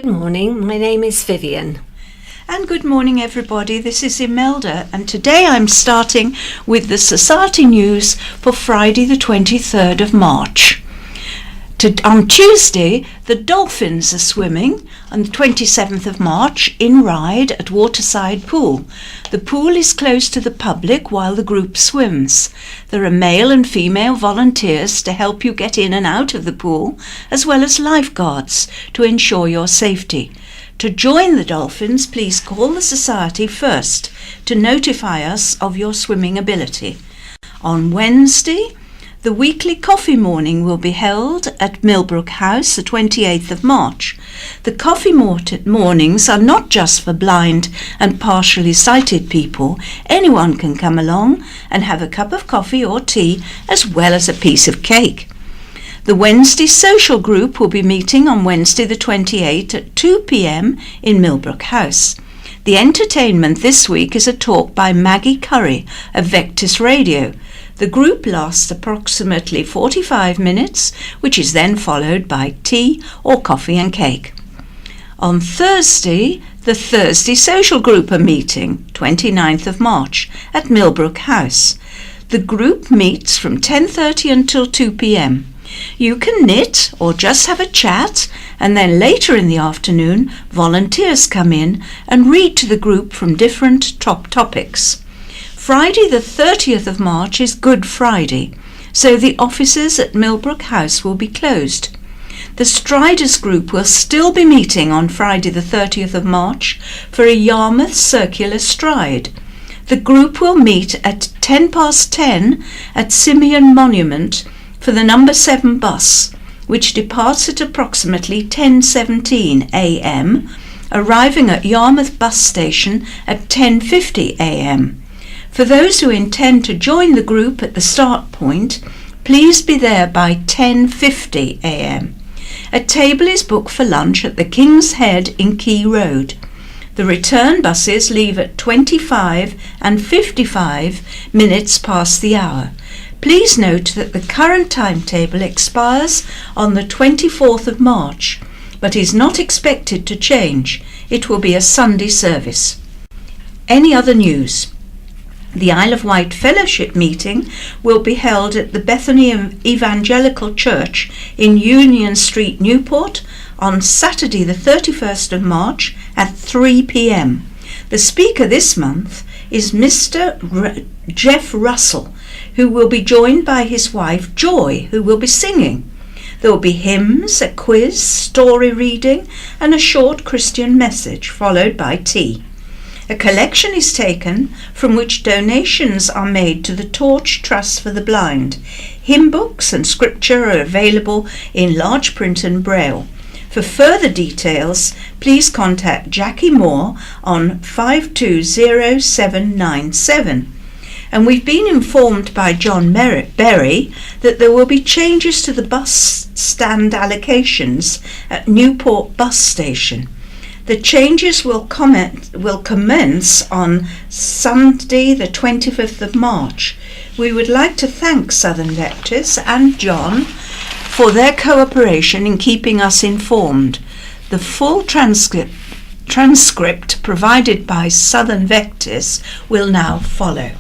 Good morning, my name is Vivian. And good morning everybody, this is Imelda, and today I'm starting with the Society News for Friday the 23rd of March. On Tuesday, the dolphins are swimming on the 27th of March in Ryde at Waterside Pool. The pool is closed to the public while the group swims. There are male and female volunteers to help you get in and out of the pool, as well as lifeguards to ensure your safety. To join the dolphins, please call the Society first to notify us of your swimming ability. On Wednesday, the weekly coffee morning will be held at Millbrook House the 28th of March. The coffee mornings are not just for blind and partially sighted people. Anyone can come along and have a cup of coffee or tea as well as a piece of cake. The Wednesday social group will be meeting on Wednesday the 28th at 2 p.m. in Millbrook House. The entertainment this week is a talk by Maggie Curry of Vectis Radio. The group lasts approximately 45 minutes, which is then followed by tea or coffee and cake. On Thursday, the Thursday social group are meeting, 29th of March, at Millbrook House. The group meets from 10:30 until 2 p.m. You can knit or just have a chat, and then later in the afternoon, volunteers come in and read to the group from different topics. Friday the 30th of March is Good Friday, so the offices at Millbrook House will be closed. The Striders group will still be meeting on Friday the 30th of March for a Yarmouth circular stride. The group will meet at 10:10 at Simeon Monument for the number 7 bus, which departs at approximately 10:17 a.m, arriving at Yarmouth bus station at 10:50 a.m. For those who intend to join the group at the start point, please be there by 10:50 a.m. A table is booked for lunch at the King's Head in Key Road. The return buses leave at 25 and 55 minutes past the hour. Please note that the current timetable expires on the 24th of March, but is not expected to change. It will be a Sunday service. Any other news? The Isle of Wight Fellowship meeting will be held at the Bethany Evangelical Church in Union Street, Newport, on Saturday the 31st of March at 3 p.m. The speaker this month is Mr. Jeff Russell, who will be joined by his wife Joy, who will be singing. There will be hymns, a quiz, story reading, and a short Christian message, followed by tea. A collection is taken from which donations are made to the Torch Trust for the Blind. Hymn books and scripture are available in large print and braille. For further details, please contact Jackie Moore on 520797. And we've been informed by John Berry that there will be changes to the bus stand allocations at Newport bus station. The changes will commence on Sunday the 25th of March. We would like to thank Southern Vectis and John for their cooperation in keeping us informed. The full transcript provided by Southern Vectis will now follow.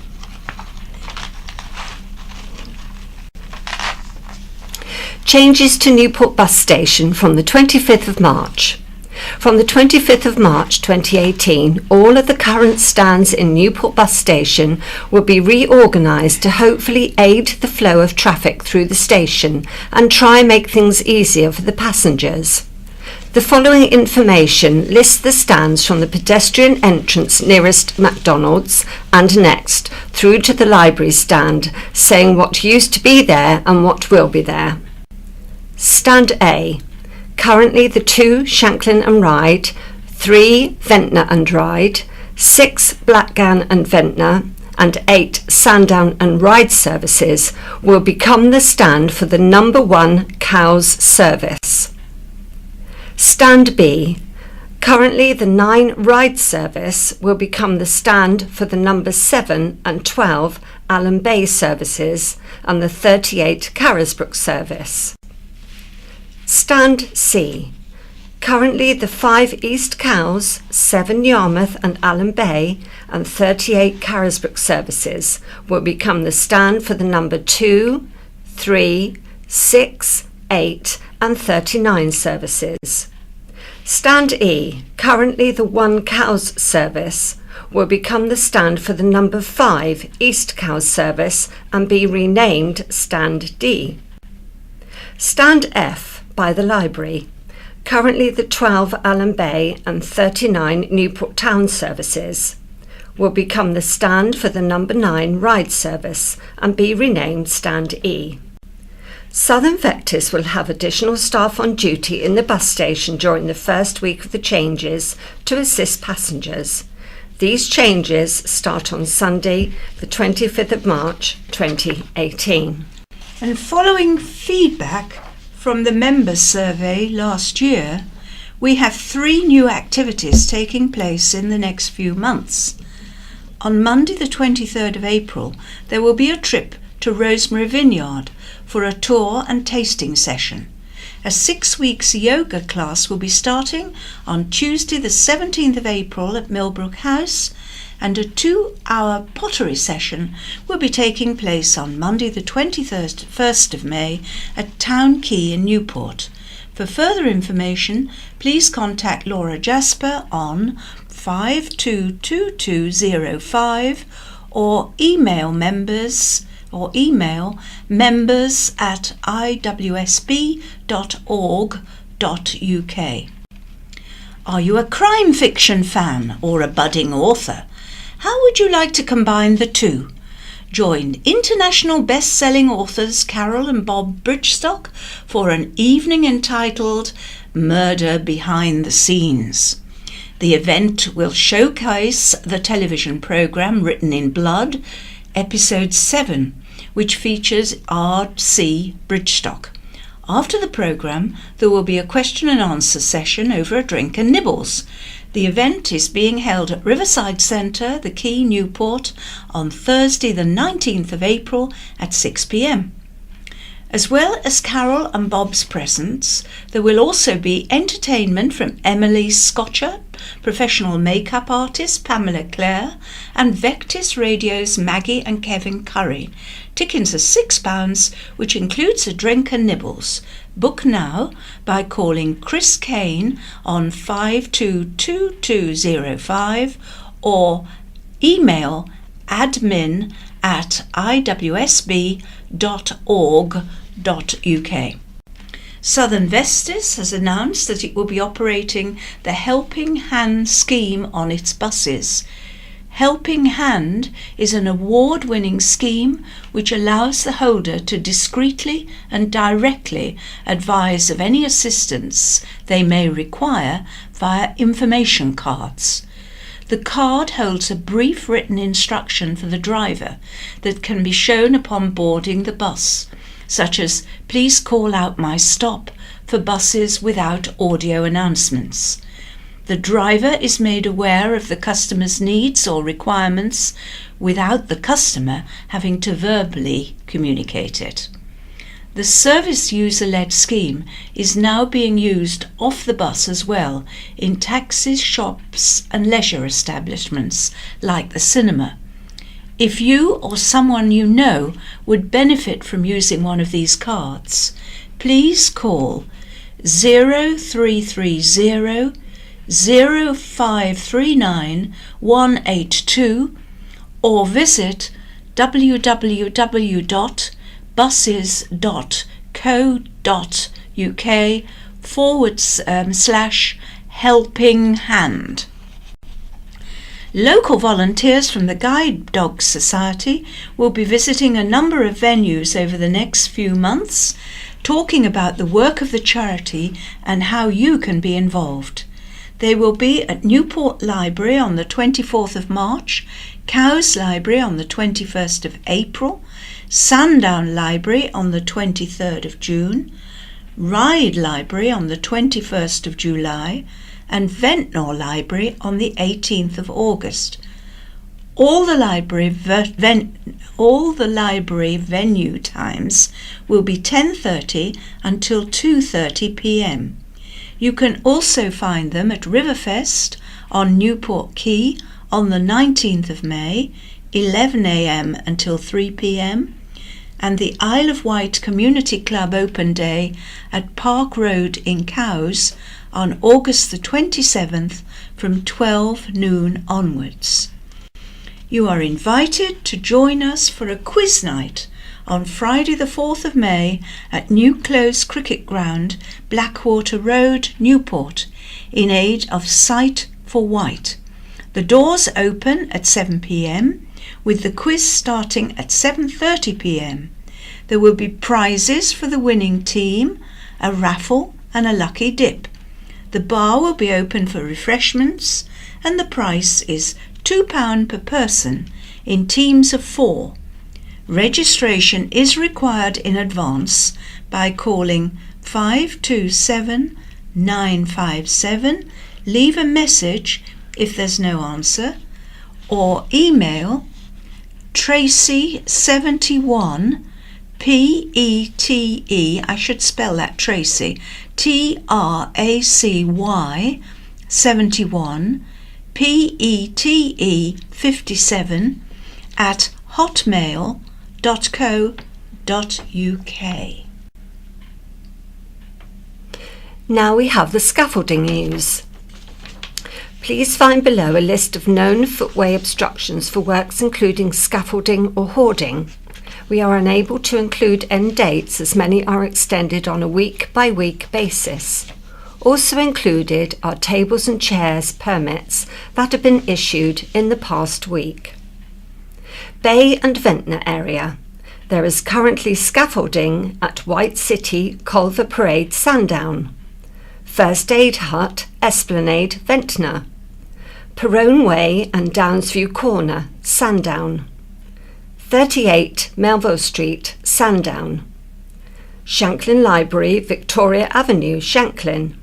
Changes to Newport bus station from the 25th of March. From the 25th of March 2018, all of the current stands in Newport bus station will be reorganised to hopefully aid the flow of traffic through the station and try and make things easier for the passengers. The following information lists the stands from the pedestrian entrance nearest McDonald's and next through to the library stand, saying what used to be there and what will be there. Stand A. Currently the 2 Shanklin and Ryde, 3 Ventnor and Ryde, 6 Blackgan and Ventnor, and 8 Sandown and Ryde services will become the stand for the number 1 Cowes service. Stand B. Currently the 9 Ryde service will become the stand for the number 7 and 12 Allen Bay services and the 38 Carisbrook service. Stand C. Currently, the 5 East Cowes, 7 Yarmouth and Allen Bay, and 38 Carisbrooke services will become the stand for the number 2, 3, 6, 8 and 39 services. Stand E, currently the 1 Cowes service, will become the stand for the number 5 East Cowes service and be renamed Stand D. Stand F, by the library, currently the 12 Allen Bay and 39 Newport Town services, will become the stand for the number 9 Ride service and be renamed Stand E. Southern Vectis will have additional staff on duty in the bus station during the first week of the changes to assist passengers. These changes start on Sunday, the 25th of March 2018. And following feedback from the members' survey last year, we have 3 new activities taking place in the next few months. On Monday the 23rd of April, there will be a trip to Rosemary Vineyard for a tour and tasting session. A 6 weeks yoga class will be starting on Tuesday the 17th of April at Millbrook House, and a 2-hour pottery session will be taking place on Monday the 21st of May at Town Quay in Newport. For further information, please contact Laura Jasper on 522205 or email members at iwsb.org.uk. Are you a crime fiction fan or a budding author? How would you like to combine the two? Join international best-selling authors Carol and Bob Bridgestock for an evening entitled Murder Behind the Scenes. The event will showcase the television programme Written in Blood, Episode 7, which features R.C. Bridgestock. After the programme, there will be a question and answer session over a drink and nibbles. The event is being held at Riverside Centre, the Quay, Newport, on Thursday the 19th of April at 6 p.m. As well as Carol and Bob's presence, there will also be entertainment from Emily Scotcher, professional makeup artist Pamela Clare, and Vectis Radio's Maggie and Kevin Curry. Tickets are £6, which includes a drink and nibbles. Book now by calling Chris Kane on 522205 or email admin@iwsb.org.uk. Southern Vestis has announced that it will be operating the Helping Hand scheme on its buses. Helping Hand is an award-winning scheme which allows the holder to discreetly and directly advise of any assistance they may require via information cards. The card holds a brief written instruction for the driver that can be shown upon boarding the bus, such as "Please call out my stop" for buses without audio announcements. The driver is made aware of the customer's needs or requirements without the customer having to verbally communicate it. The service user-led scheme is now being used off the bus as well in taxis, shops and leisure establishments like the cinema. If you or someone you know would benefit from using one of these cards, please call 0330 0539 182 or visit www.buses.co.uk/helping hand. Local volunteers from the Guide Dog Society will be visiting a number of venues over the next few months, talking about the work of the charity and how you can be involved. They will be at Newport Library on the 24th of March, Cowes Library on the 21st of April, Sandown Library on the 23rd of June, Ryde Library on the 21st of July, and Ventnor Library on the 18th of August. All the library venue times will be 10:30 until 2:30 p.m. You can also find them at Riverfest on Newport Quay on the 19th of May, 11 a.m. until 3 p.m, and the Isle of Wight Community Club Open Day at Park Road in Cowes on August the 27th from 12 noon onwards. You are invited to join us for a quiz night on Friday the 4th of May at New Close Cricket Ground, Blackwater Road, Newport, in aid of Sight for Wight. The doors open at 7 p.m, with the quiz starting at 7:30 p.m. There will be prizes for the winning team, a raffle and a lucky dip. The bar will be open for refreshments and the price is £2 per person in teams of 4. Registration is required in advance by calling 527 957, leave a message if there's no answer, or email Tracy71 PETE, I should spell that Tracy, TRACY 71 PETE 57 at hotmail.co.uk. Now we have the scaffolding news. Please find below a list of known footway obstructions for works including scaffolding or hoarding. We are unable to include end dates as many are extended on a week-by-week basis. Also included are tables and chairs permits that have been issued in the past week. Bay and Ventnor area. There is currently scaffolding at Wight City, Culver Parade, Sandown. First Aid Hut, Esplanade, Ventnor. Perone Way and Downsview Corner, Sandown. 38 Melville Street, Sandown. Shanklin Library, Victoria Avenue, Shanklin.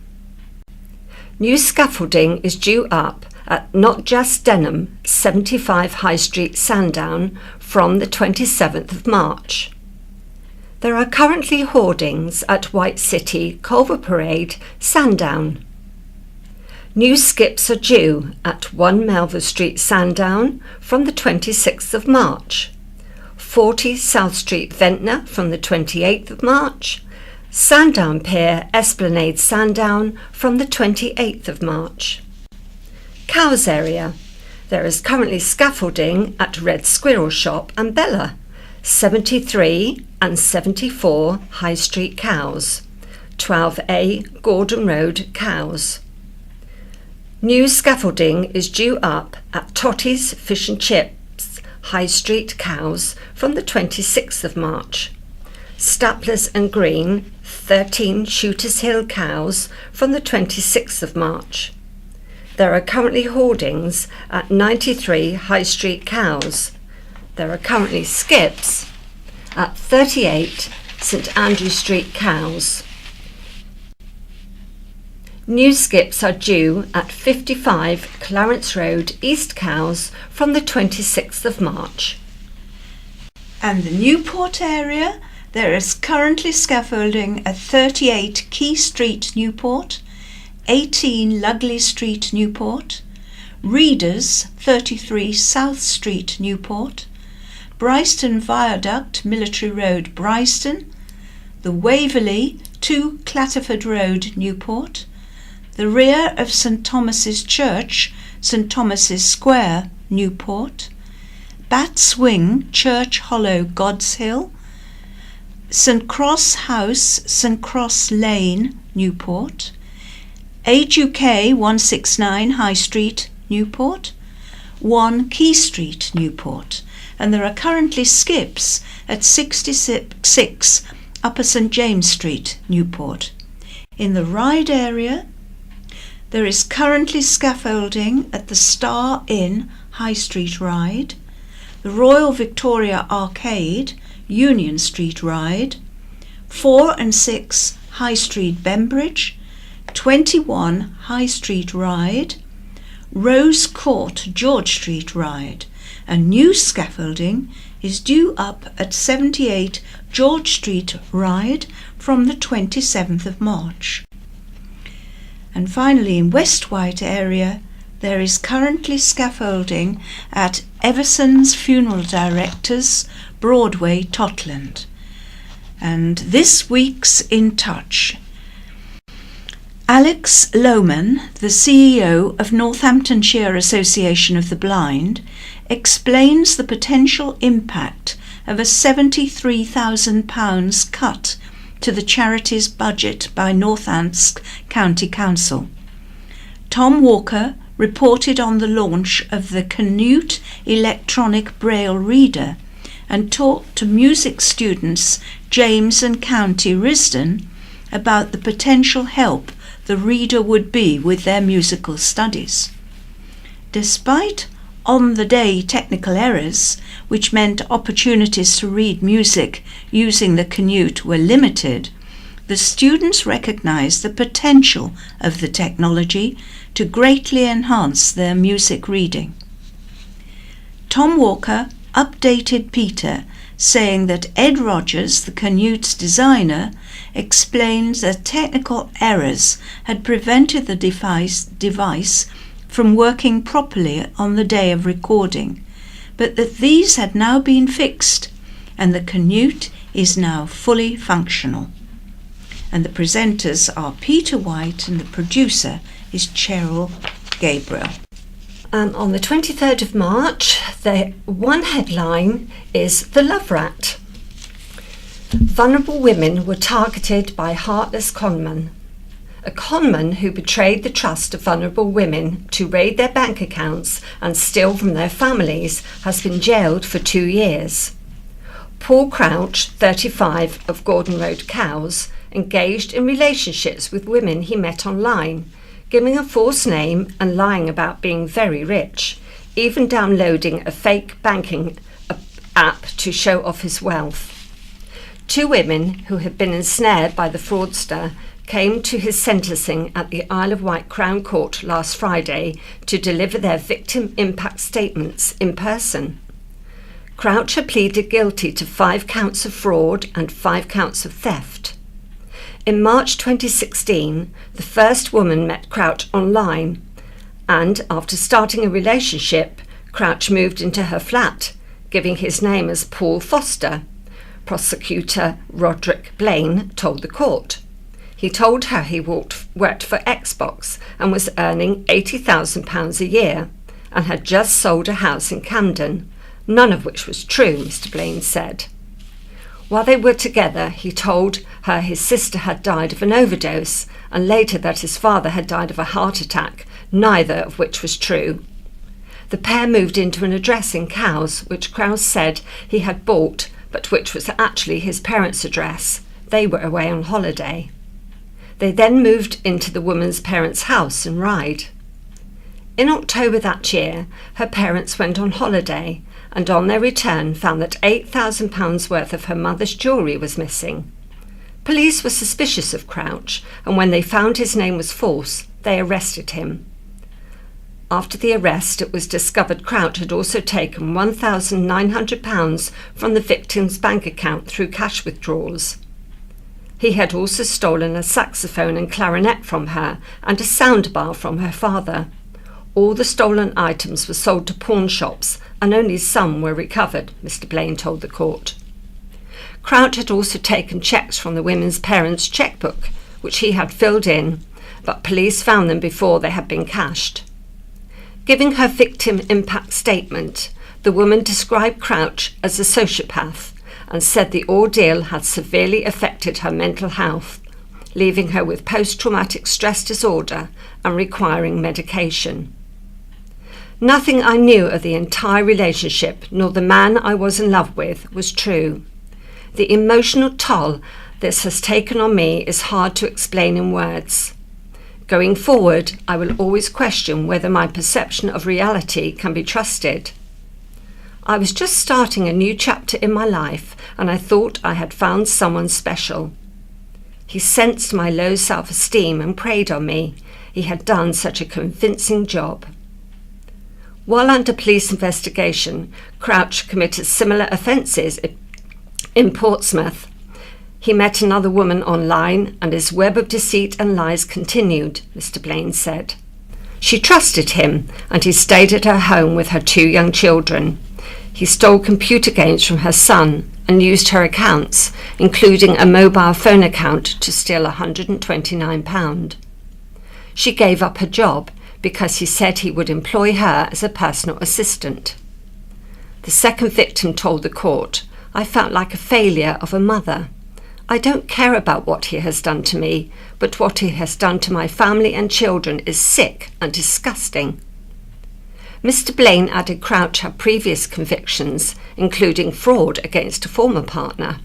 New scaffolding is due up at Not Just Denham, 75 High Street, Sandown, from the 27th of March. There are currently hoardings at Wight City, Culver Parade, Sandown. New skips are due at 1 Melville Street, Sandown, from the 26th of March. 40 South Street, Ventnor, from the 28th of March. Sandown Pier, Esplanade, Sandown, from the 28th of March. Cowes area. There is currently scaffolding at Red Squirrel Shop and Bella, 73 and 74 High Street, Cowes, 12A Gordon Road, Cowes. New scaffolding is due up at Totty's Fish and Chips, High Street, Cowes, from the 26th of March. Staplers and Green, 13 Shooters Hill, Cowes, from the 26th of March. There are currently hoardings at 93 High Street, Cowes. There are currently skips at 38 St Andrew Street, Cowes. New skips are due at 55 Clarence Road, East Cowes, from the 26th of March. And the Newport area, there is currently scaffolding at 38 Key Street, Newport, 18 Lugley Street, Newport, Readers, 33 South Street, Newport, Bryston Viaduct, Military Road, Bryston, the Waverley, 2 Clatterford Road, Newport, the rear of St Thomas's Church, St Thomas's Square, Newport, Bat's Wing, Church Hollow, God's Hill, St Cross House, St Cross Lane, Newport, Age UK 169 High Street, Newport, 1 Key Street, Newport, and there are currently skips at 66 Upper St James Street, Newport. In the Ryde area, there is currently scaffolding at the Star Inn, High Street, Ryde, the Royal Victoria Arcade, Union Street, Ryde, 4 and 6 High Street, Bembridge, 21 High Street, Ryde, Rose Court, George Street, Ryde, and new scaffolding is due up at 78 George Street, Ryde, from the 27th of March. And finally, in West Wight area, there is currently scaffolding at Everson's Funeral Directors, Broadway, Totland. And this week's In Touch. Alex Lohman, the CEO of Northamptonshire Association of the Blind, explains the potential impact of a £73,000 cut to the charity's budget by Northants County Council. Tom Walker reported on the launch of the Canute electronic braille reader and talked to music students James and County Risdon about the potential help the reader would be with their musical studies. Despite on-the-day technical errors, which meant opportunities to read music using the Canute were limited, the students recognised the potential of the technology to greatly enhance their music reading. Tom Walker updated Peter, saying that Ed Rogers, the Canute's designer, explained that technical errors had prevented the device from working properly on the day of recording, but that these had now been fixed and the Canute is now fully functional. And the presenters are Peter Wight and the producer is Cheryl Gabriel. On the 23rd of March, the one headline is The Love Rat. Vulnerable women were targeted by heartless conman. A conman who betrayed the trust of vulnerable women to raid their bank accounts and steal from their families has been jailed for 2 years. Paul Crouch, 35, of Gordon Road, Cowes, engaged in relationships with women he met online, giving a false name and lying about being very rich, even downloading a fake banking app to show off his wealth. 2 women who had been ensnared by the fraudster came to his sentencing at the Isle of Wight Crown Court last Friday to deliver their victim impact statements in person. Crouch had pleaded guilty to 5 counts of fraud and 5 counts of theft. In March 2016, the first woman met Crouch online, and after starting a relationship, Crouch moved into her flat, giving his name as Paul Foster. Prosecutor Roderick Blaine told the court. He told her he worked for Xbox and was earning £80,000 a year and had just sold a house in Camden, none of which was true, Mr. Blaine said. While they were together, he told her his sister had died of an overdose and later that his father had died of a heart attack, neither of which was true. The pair moved into an address in Cowes, which Crouch said he had bought, but which was actually his parents' address. They were away on holiday. They then moved into the woman's parents' house in Ryde. In October that year, her parents went on holiday and on their return found that £8,000 worth of her mother's jewellery was missing. Police were suspicious of Crouch, and when they found his name was false, they arrested him. After the arrest, it was discovered Crouch had also taken £1,900 from the victim's bank account through cash withdrawals. He had also stolen a saxophone and clarinet from her and a soundbar from her father. All the stolen items were sold to pawn shops and only some were recovered, Mr. Blaine told the court. Crouch had also taken cheques from the women's parents' chequebook, which he had filled in, but police found them before they had been cashed. Giving her victim impact statement, the woman described Crouch as a sociopath and said the ordeal had severely affected her mental health, leaving her with post-traumatic stress disorder and requiring medication. Nothing I knew of the entire relationship, nor the man I was in love with, was true. The emotional toll this has taken on me is hard to explain in words. Going forward, I will always question whether my perception of reality can be trusted. I was just starting a new chapter in my life, and I thought I had found someone special. He sensed my low self-esteem and preyed on me. He had done such a convincing job. While under police investigation, Crouch committed similar offences in Portsmouth. He met another woman online and his web of deceit and lies continued, Mr. Blaine said. She trusted him and he stayed at her home with her 2 young children. He stole computer games from her son and used her accounts, including a mobile phone account, to steal £129. She gave up her job because he said he would employ her as a personal assistant. The second victim told the court, "I felt like a failure of a mother. I don't care about what he has done to me, but what he has done to my family and children is sick and disgusting." Mr. Blaine added Crouch had previous convictions, including fraud against a former partner.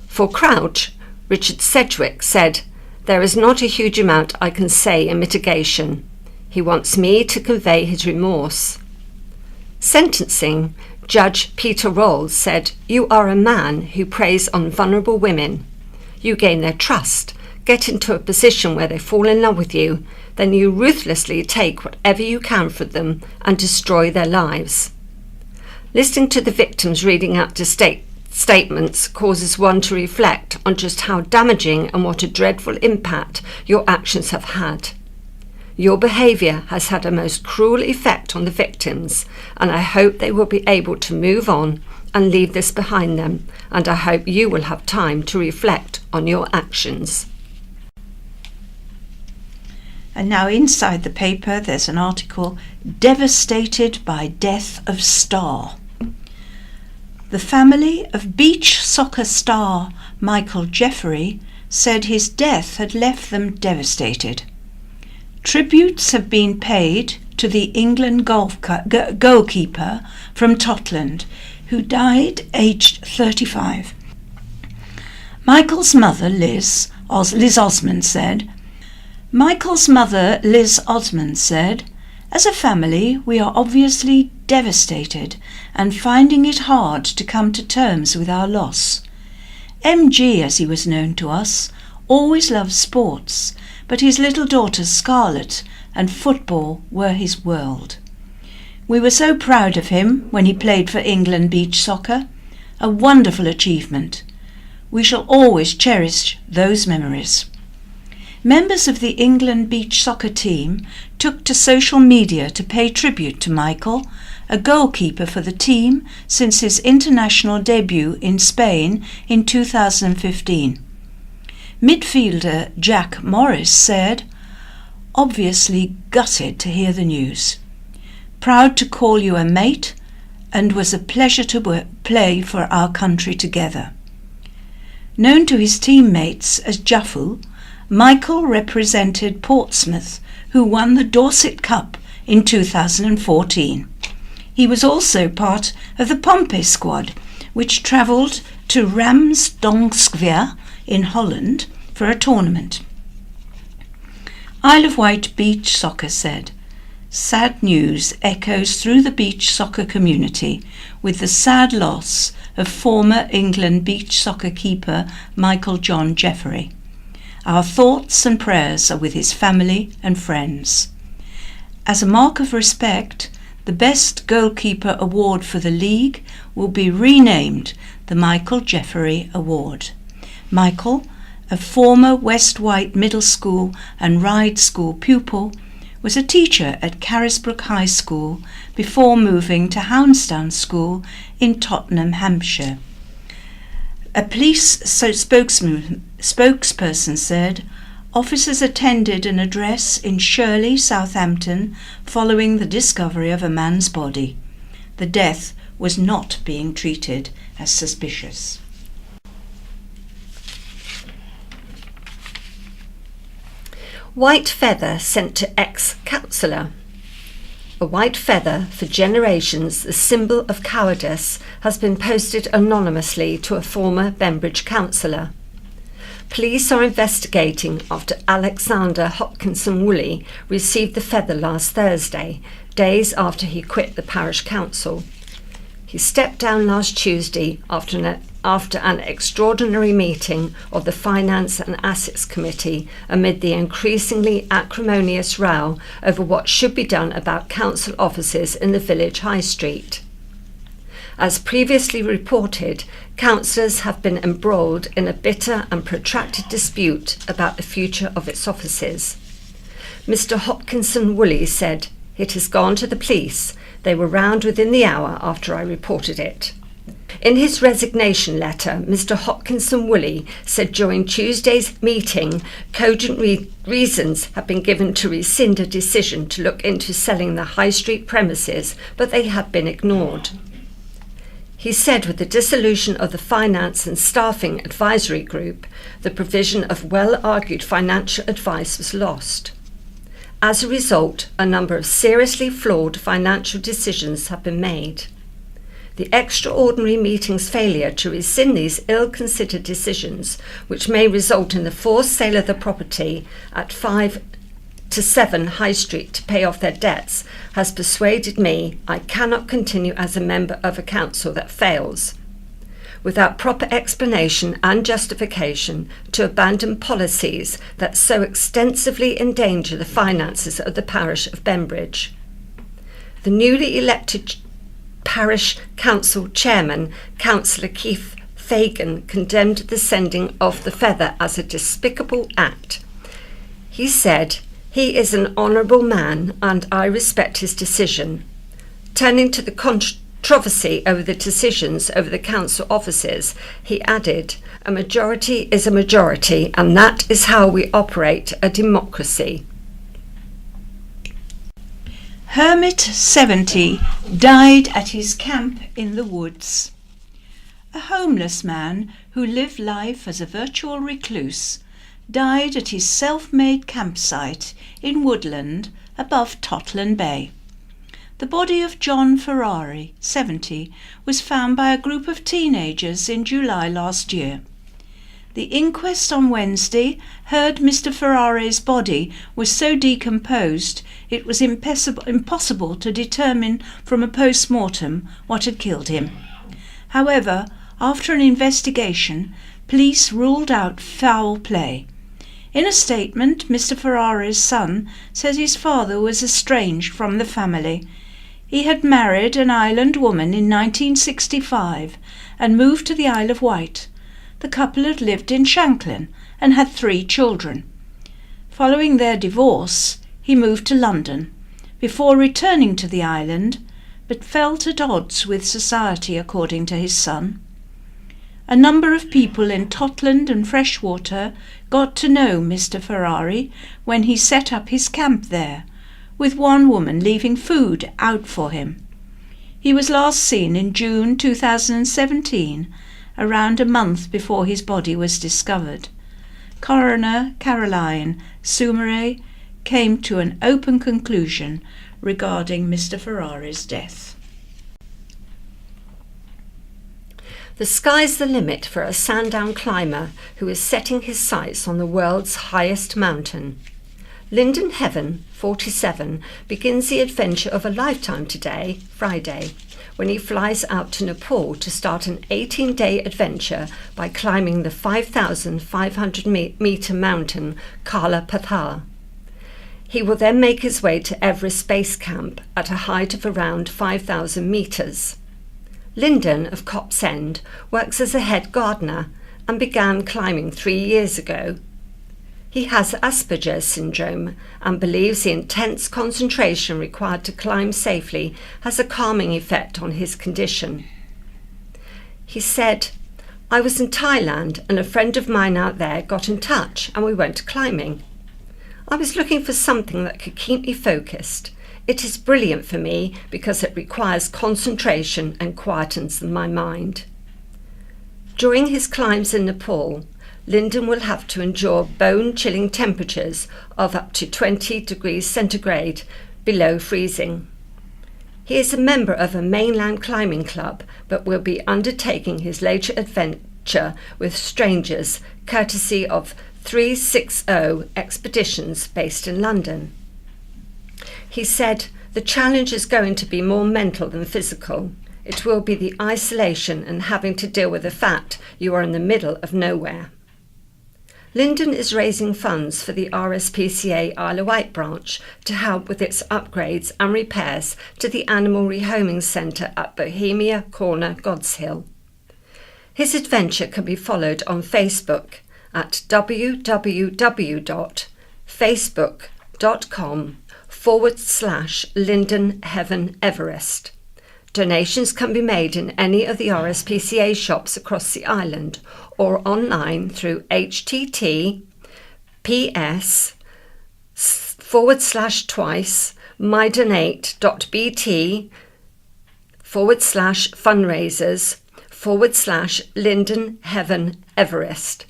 For Crouch, Richard Sedgwick said, "There is not a huge amount I can say in mitigation. He wants me to convey his remorse." Sentencing, Judge Peter Rolls said, "You are a man who preys on vulnerable women. You gain their trust, get into a position where they fall in love with you, then you ruthlessly take whatever you can from them and destroy their lives." Listening to the victims reading out statements causes one to reflect on just how damaging and what a dreadful impact your actions have had. Your behaviour has had a most cruel effect on the victims, and I hope they will be able to move on and leave this behind them, and I hope you will have time to reflect on your actions. And now inside the paper there's an article, "Devastated by Death of Star." The family of beach soccer star Michael Jeffery said his death had left them devastated. Tributes have been paid to the England goalkeeper from Totland, who died aged 35. Michael's mother, Liz Osmond said, "As a family, we are obviously devastated and finding it hard to come to terms with our loss. MG, as he was known to us, always loved sports, but his little daughter Scarlett and football were his world. We were so proud of him when he played for England beach soccer, a wonderful achievement. We shall always cherish those memories." Members of the England beach soccer team took to social media to pay tribute to Michael, a goalkeeper for the team since his international debut in Spain in 2015. Midfielder Jack Morris said, "Obviously gutted to hear the news. Proud to call you a mate, and was a pleasure to play for our country together." Known to his teammates as Jaffu, Michael represented Portsmouth, who won the Dorset Cup in 2014. He was also part of the Pompey squad, which travelled to Ramsdonskvia in Holland for a tournament. Isle of Wight Beach Soccer said, "Sad news echoes through the beach soccer community with the sad loss of former England beach soccer keeper Michael John Jeffery. Our thoughts and prayers are with his family and friends. As a mark of respect, the Best Goalkeeper Award for the league will be renamed the Michael Jeffery Award. Michael, a former West Wight Middle School and Ryde School pupil, was a teacher at Carisbrooke High School before moving to Houndsdown School in Tottenham, Hampshire." A police spokesperson said, "Officers attended an address in Shirley, Southampton, following the discovery of a man's body. The death was not being treated as suspicious." White feather sent to ex-councillor. A white feather, for generations the symbol of cowardice, has been posted anonymously to a former Bembridge councillor. Police are investigating after Alexander Hopkinson Woolley received the feather last Thursday, days after he quit the parish council. He stepped down last Tuesday after an extraordinary meeting of the Finance and Assets Committee amid the increasingly acrimonious row over what should be done about council offices in the village high street. As previously reported, councillors have been embroiled in a bitter and protracted dispute about the future of its offices. Mr. Hopkinson Woolley said, "It has gone to the police. They were round within the hour after I reported it." In his resignation letter, Mr. Hopkinson Woolley said during Tuesday's meeting, cogent reasons have been given to rescind a decision to look into selling the High Street premises, but they have been ignored. He said with the dissolution of the Finance and Staffing Advisory Group, the provision of well-argued financial advice was lost. As a result, a number of seriously flawed financial decisions have been made. The extraordinary meeting's failure to rescind these ill-considered decisions, which may result in the forced sale of the property at 5 to 7 High Street to pay off their debts, has persuaded me I cannot continue as a member of a council that fails, without proper explanation and justification, to abandon policies that so extensively endanger the finances of the parish of Bembridge. The newly elected Parish Council Chairman, Councillor Keith Fagan, condemned the sending of the feather as a despicable act. He said, "He is an honourable man and I respect his decision." Turning to the controversy over the decisions over the council offices, he added, "A majority is a majority and that is how we operate a democracy." Hermit 70 died at his camp in the woods. A homeless man who lived life as a virtual recluse died at his self-made campsite in woodland above Totland Bay. The body of John Ferrari, 70, was found by a group of teenagers in July last year. The inquest on Wednesday heard Mr. Ferrari's body was so decomposed it was impossible to determine from a post-mortem what had killed him. However, after an investigation, police ruled out foul play. In a statement, Mr. Ferrari's son says his father was estranged from the family. He had married an island woman in 1965 and moved to the Isle of Wight. The couple had lived in Shanklin and had 3 children. Following their divorce, he moved to London before returning to the island, but felt at odds with society, according to his son. A number of people in Totland and Freshwater got to know Mr. Ferrari when he set up his camp there, with one woman leaving food out for him. He was last seen in June 2017, around a month before his body was discovered. Coroner Caroline Soumaré came to an open conclusion regarding Mr. Ferrari's death. The sky's the limit for a Sandown climber who is setting his sights on the world's highest mountain. Lyndon Heaven, 47, begins the adventure of a lifetime today, Friday, when he flies out to Nepal to start an 18-day adventure by climbing the 5,500-metre mountain Kala Pathar. He will then make his way to Everest Base Camp at a height of around 5,000 metres. Lyndon of Copse End works as a head gardener and began climbing 3 years ago. He has Asperger's syndrome and believes the intense concentration required to climb safely has a calming effect on his condition. He said, "I was in Thailand and a friend of mine out there got in touch and we went climbing. I was looking for something that could keep me focused. It is brilliant for me because it requires concentration and quietens my mind." During his climbs in Nepal, Lyndon will have to endure bone-chilling temperatures of up to 20 degrees centigrade below freezing. He is a member of a mainland climbing club, but will be undertaking his later adventure with strangers, courtesy of 360 Expeditions based in London. He said, "The challenge is going to be more mental than physical. It will be the isolation and having to deal with the fact you are in the middle of nowhere." Linden is raising funds for the RSPCA Isle of Wight branch to help with its upgrades and repairs to the Animal Rehoming Centre at Bohemia Corner, Godshill. His adventure can be followed on Facebook at www.facebook.com/Linden Heaven Everest. Donations can be made in any of the RSPCA shops across the island or online through https://twice mydonate.bt/fundraisers/Linden Heaven Everest.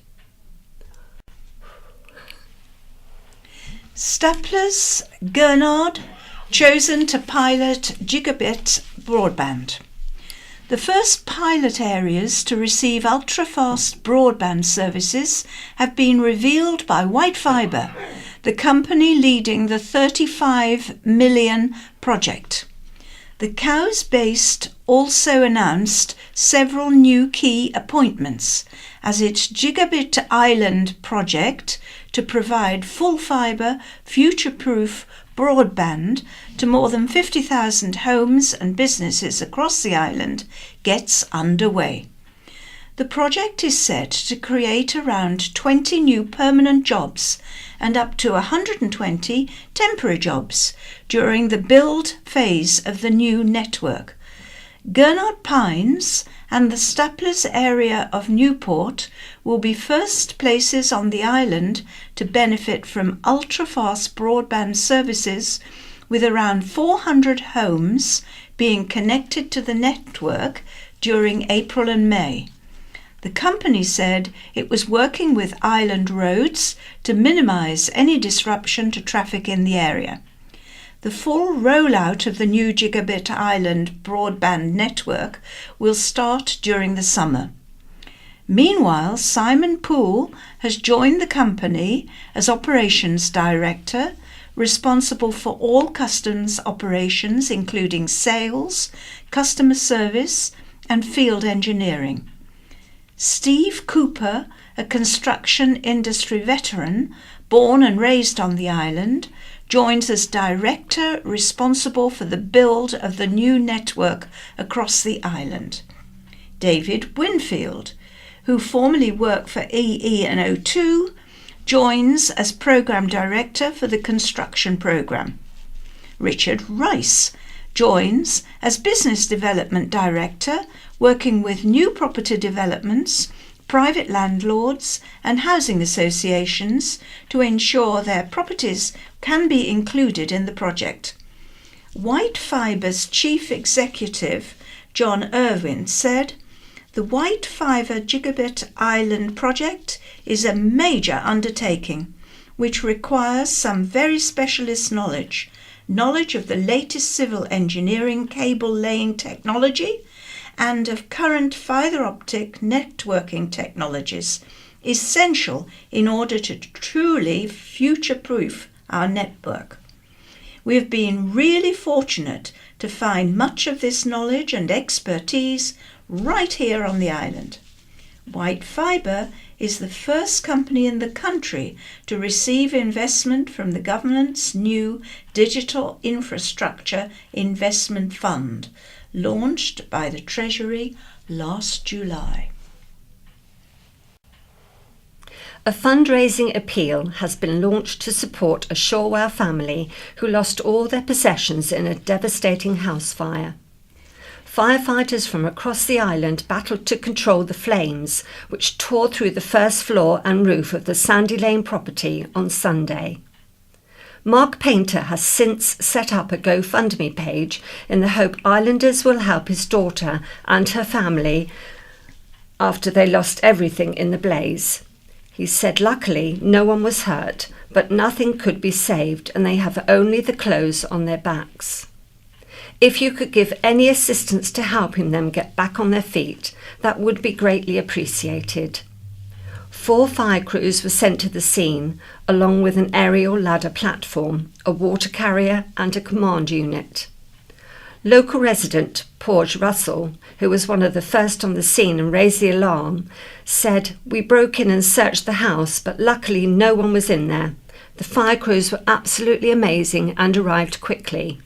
Staplers, Gurnard, chosen to pilot gigabit broadband. The first pilot areas to receive ultra-fast broadband services have been revealed by Wight Fibre, the company leading the 35 million project. The Cowes-based also announced several new key appointments as its Gigabit Island project to provide full fibre, future-proof broadband to more than 50,000 homes and businesses across the island gets underway. The project is set to create around 20 new permanent jobs and up to 120 temporary jobs during the build phase of the new network. Gurnard Pines and the Staplers area of Newport will be first places on the island to benefit from ultra-fast broadband services, with around 400 homes being connected to the network during April and May. The company said it was working with Island Roads to minimise any disruption to traffic in the area. The full rollout of the new Gigabit Island broadband network will start during the summer. Meanwhile, Simon Poole has joined the company as Operations Director, responsible for all customs operations including sales, customer service and field engineering. Steve Cooper, a construction industry veteran, born and raised on the island, joins as Director responsible for the build of the new network across the island. David Winfield, who formerly worked for EE&O2, joins as Programme Director for the construction programme. Richard Rice joins as Business Development Director, working with new property developments, private landlords and housing associations to ensure their properties can be included in the project. Wight Fibre's Chief Executive, John Irwin, said, "The Wight Fibre Gigabit Island project is a major undertaking which requires some very specialist knowledge of the latest civil engineering cable laying technology and of current fibre optic networking technologies, essential in order to truly future-proof our network. We have been really fortunate to find much of this knowledge and expertise right here on the island. Wight Fibre is the first company in the country to receive investment from the government's new Digital Infrastructure Investment Fund, launched by the Treasury last July." A fundraising appeal has been launched to support a Shorewell family who lost all their possessions in a devastating house fire. Firefighters from across the island battled to control the flames, which tore through the first floor and roof of the Sandy Lane property on Sunday. Mark Painter has since set up a GoFundMe page in the hope islanders will help his daughter and her family after they lost everything in the blaze. He said luckily no one was hurt, but nothing could be saved and they have only the clothes on their backs. If you could give any assistance to helping them get back on their feet, that would be greatly appreciated. 4 fire crews were sent to the scene, along with an aerial ladder platform, a water carrier and a command unit. Local resident Porge Russell, who was one of the first on the scene and raised the alarm, said, "We broke in and searched the house, but luckily no one was in there. The fire crews were absolutely amazing and arrived quickly.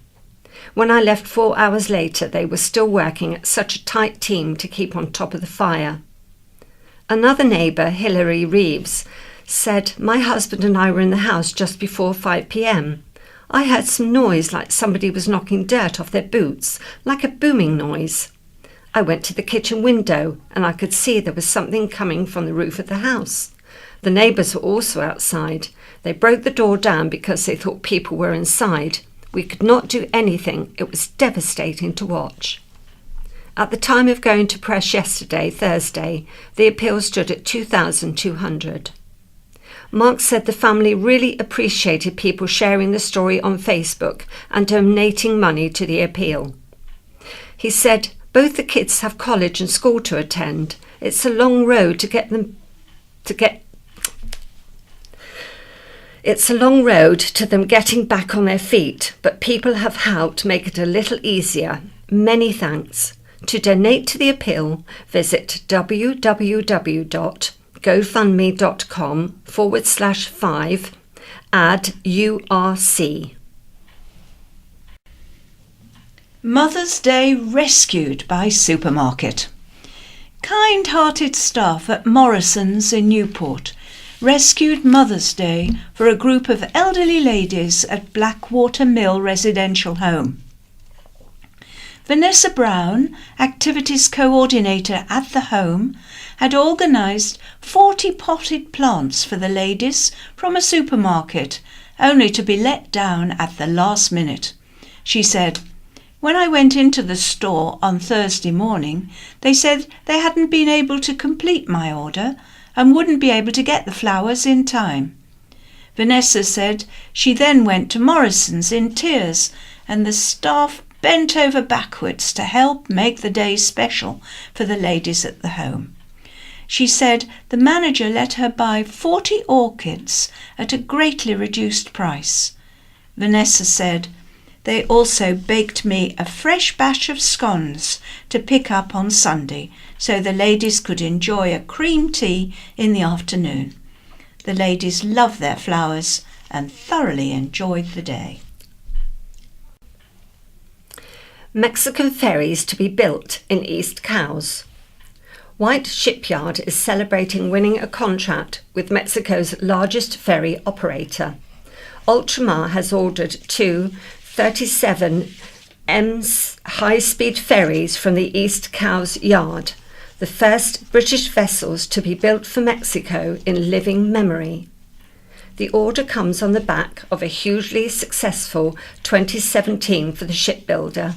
When I left 4 hours later, they were still working at such a tight team to keep on top of the fire." Another neighbour, Hilary Reeves, said, "My husband and I were in the house just before 5 p.m. I heard some noise like somebody was knocking dirt off their boots, like a booming noise. I went to the kitchen window and I could see there was something coming from the roof of the house. The neighbours were also outside. They broke the door down because they thought people were inside. We could not do anything. It was devastating to watch." At the time of going to press yesterday, Thursday, the appeal stood at 2,200. Mark said the family really appreciated people sharing the story on Facebook and donating money to the appeal. He said, "Both the kids have college and school to attend. It's a long road to get them getting back on their feet, but people have helped make it a little easier. Many thanks. To donate to the appeal, visit www.gofundme.com/5 add URC. Mother's Day rescued by supermarket. Kind-hearted staff at Morrison's in Newport rescued Mother's Day for a group of elderly ladies at Blackwater Mill residential home. Vanessa Brown, activities coordinator at the home, had organised 40 potted plants for the ladies from a supermarket, only to be let down at the last minute. She said, "When I went into the store on Thursday morning, they said they hadn't been able to complete my order and wouldn't be able to get the flowers in time." Vanessa said she then went to Morrison's in tears, and the staff bent over backwards to help make the day special for the ladies at the home. She said the manager let her buy 40 orchids at a greatly reduced price. Vanessa said, "They also baked me a fresh batch of scones to pick up on Sunday so the ladies could enjoy a cream tea in the afternoon. The ladies loved their flowers and thoroughly enjoyed the day." Mexican ferries to be built in East Cowes. Wight Shipyard is celebrating winning a contract with Mexico's largest ferry operator. Ultramar has ordered two 37M high-speed ferries from the East Cowes yard, the first British vessels to be built for Mexico in living memory. The order comes on the back of a hugely successful 2017 for the shipbuilder.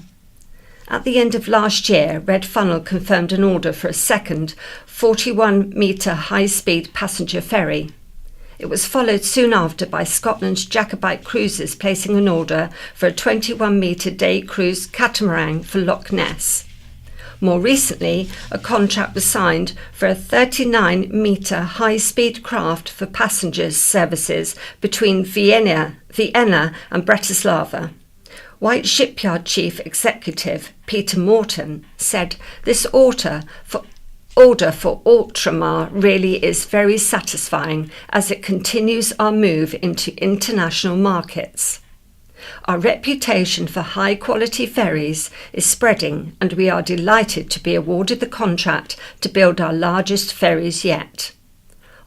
At the end of last year, Red Funnel confirmed an order for a second 41-metre high-speed passenger ferry. It was followed soon after by Scotland's Jacobite Cruises placing an order for a 21-metre day cruise catamaran for Loch Ness. More recently, a contract was signed for a 39-metre high-speed craft for passengers services between Vienna and Bratislava. Wight Shipyard Chief Executive Peter Morton said, "This order for Ultramar really is very satisfying as it continues our move into international markets. Our reputation for high-quality ferries is spreading and we are delighted to be awarded the contract to build our largest ferries yet."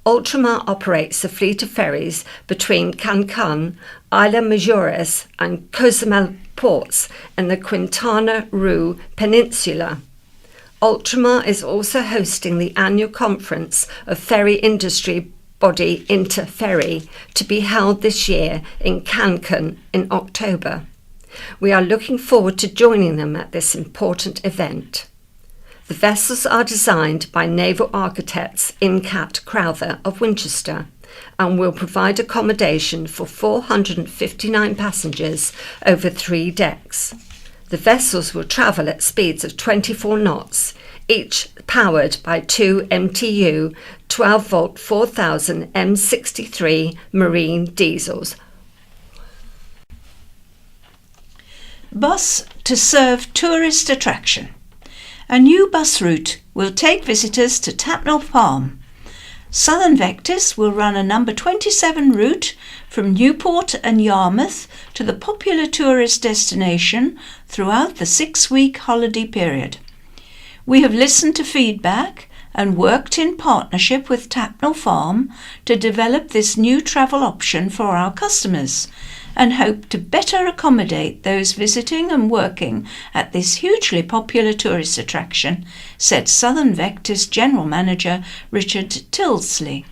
Ultramar operates a fleet of ferries between Cancun, Isla Mujeres and Cozumel ports in the Quintana Roo Peninsula. Ultramar is also hosting the annual conference of ferry industry body Interferry to be held this year in Cancun in October. We are looking forward to joining them at this important event. The vessels are designed by naval architects Incat Crowther of Winchester and will provide accommodation for 459 passengers over 3 decks. The vessels will travel at speeds of 24 knots, each powered by 2 MTU 12-volt 4000 M63 marine diesels. Bus to serve tourist attraction. A new bus route will take visitors to Tapnell Farm. Southern Vectis will run a number 27 route from Newport and Yarmouth to the popular tourist destination throughout the 6-week holiday period. We have listened to feedback and worked in partnership with Tapnell Farm to develop this new travel option for our customers and hope to better accommodate those visiting and working at this hugely popular tourist attraction, said Southern Vectis General Manager Richard Tilsley.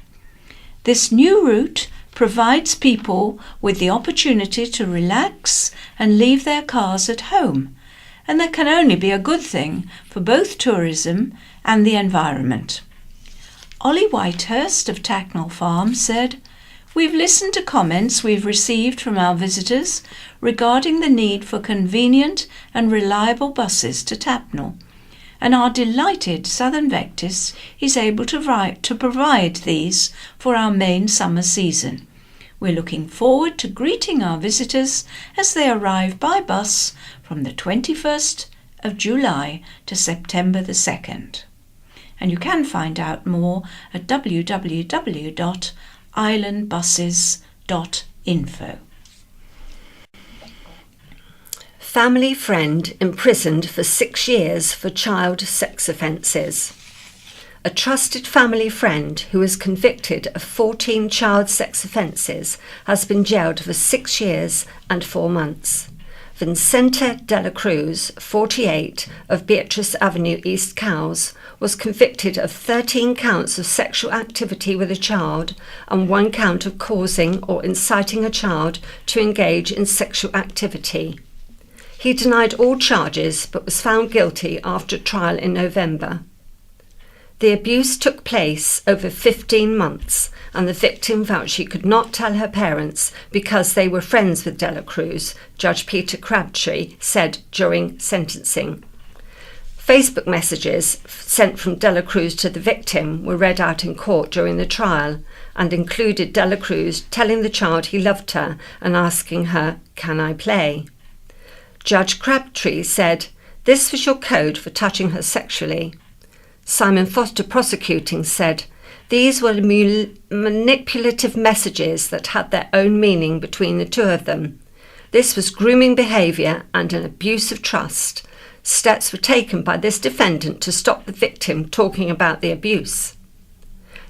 This new route provides people with the opportunity to relax and leave their cars at home, and that can only be a good thing for both tourism and the environment. Ollie Whitehurst of Tacknell Farm said, "We've listened to comments we've received from our visitors regarding the need for convenient and reliable buses to Tapnell, and are delighted Southern Vectis is able to provide these for our main summer season. We're looking forward to greeting our visitors as they arrive by bus from the 21st of July to September the 2nd. And you can find out more at www.islandbuses.info. Family friend imprisoned for 6 years for child sex offences. A trusted family friend who was convicted of 14 child sex offences has been jailed for 6 years and 4 months. Vincente de la Cruz, 48, of Beatrice Avenue, East Cowes, was convicted of 13 counts of sexual activity with a child and 1 count of causing or inciting a child to engage in sexual activity. He denied all charges but was found guilty after trial in November. The abuse took place over 15 months, and the victim vouched she could not tell her parents because they were friends with de la Cruz, Judge Peter Crabtree said during sentencing. Facebook messages sent from de la Cruz to the victim were read out in court during the trial and included de la Cruz telling the child he loved her and asking her, "Can I play?" Judge Crabtree said, "This was your code for touching her sexually." Simon Foster prosecuting said, "These were manipulative messages that had their own meaning between the two of them. This was grooming behaviour and an abuse of trust. Steps were taken by this defendant to stop the victim talking about the abuse."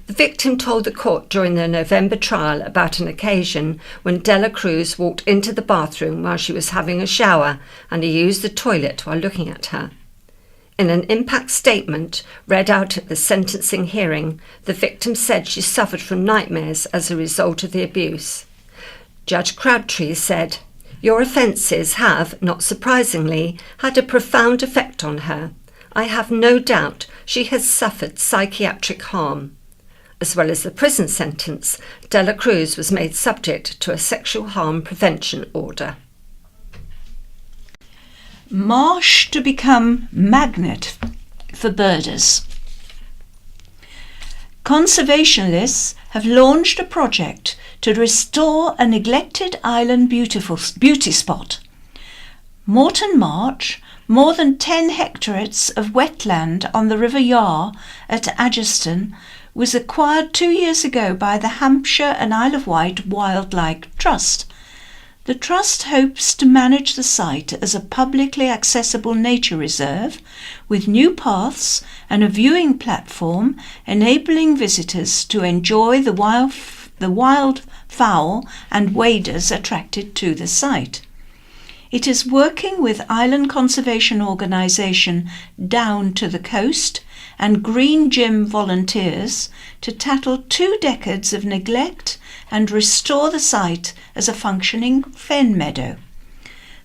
The victim told the court during the November trial about an occasion when de la Cruz walked into the bathroom while she was having a shower and he used the toilet while looking at her. In an impact statement read out at the sentencing hearing, the victim said she suffered from nightmares as a result of the abuse. Judge Crabtree said, "Your offences have, not surprisingly, had a profound effect on her. I have no doubt she has suffered psychiatric harm." As well as the prison sentence, de la Cruz was made subject to a sexual harm prevention order. Marsh to become magnet for birders. Conservationists have launched a project to restore a neglected island beauty spot. Moreton Marsh, more than 10 hectares of wetland on the River Yar at Agiston, was acquired 2 years ago by the Hampshire and Isle of Wight Wildlife Trust. The Trust hopes to manage the site as a publicly accessible nature reserve with new paths and a viewing platform enabling visitors to enjoy the wild fowl and waders attracted to the site. It is working with island conservation organisation Down to the Coast and Green Gym volunteers to tackle 2 decades of neglect and restore the site as a functioning fen meadow.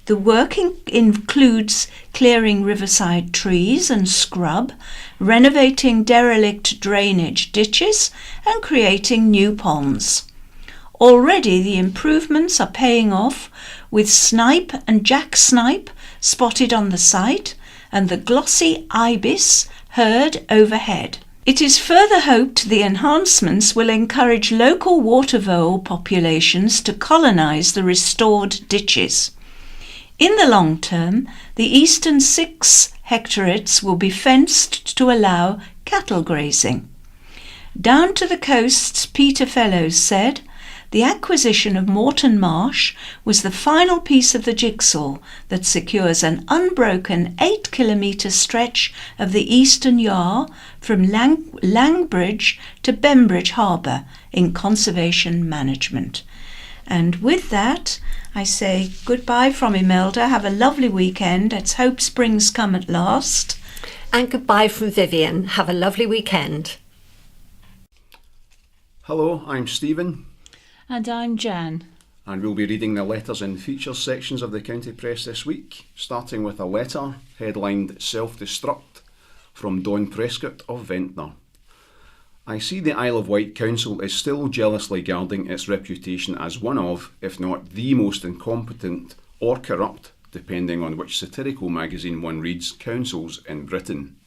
The work includes clearing riverside trees and scrub, renovating derelict drainage ditches and creating new ponds. Already the improvements are paying off, with snipe and jack snipe spotted on the site and the glossy ibis heard overhead. It is further hoped the enhancements will encourage local water vole populations to colonise the restored ditches. In the long term, the eastern 6 hectorates will be fenced to allow cattle grazing. Down to the coasts, Peter Fellows said, the acquisition of Moreton Marsh was the final piece of the jigsaw that secures an unbroken 8-kilometre stretch of the Eastern Yar from Langbridge to Bembridge Harbour in conservation management. And with that, I say goodbye from Imelda. Have a lovely weekend. Let's hope spring's come at last. And goodbye from Vivian. Have a lovely weekend. Hello, I'm Stephen. And I'm Jan. And we'll be reading the letters and features sections of the County Press this week, starting with a letter headlined Self-Destruct from Don Prescott of Ventnor. I see the Isle of Wight Council is still jealously guarding its reputation as one of, if not the most incompetent or corrupt, depending on which satirical magazine one reads, councils in Britain.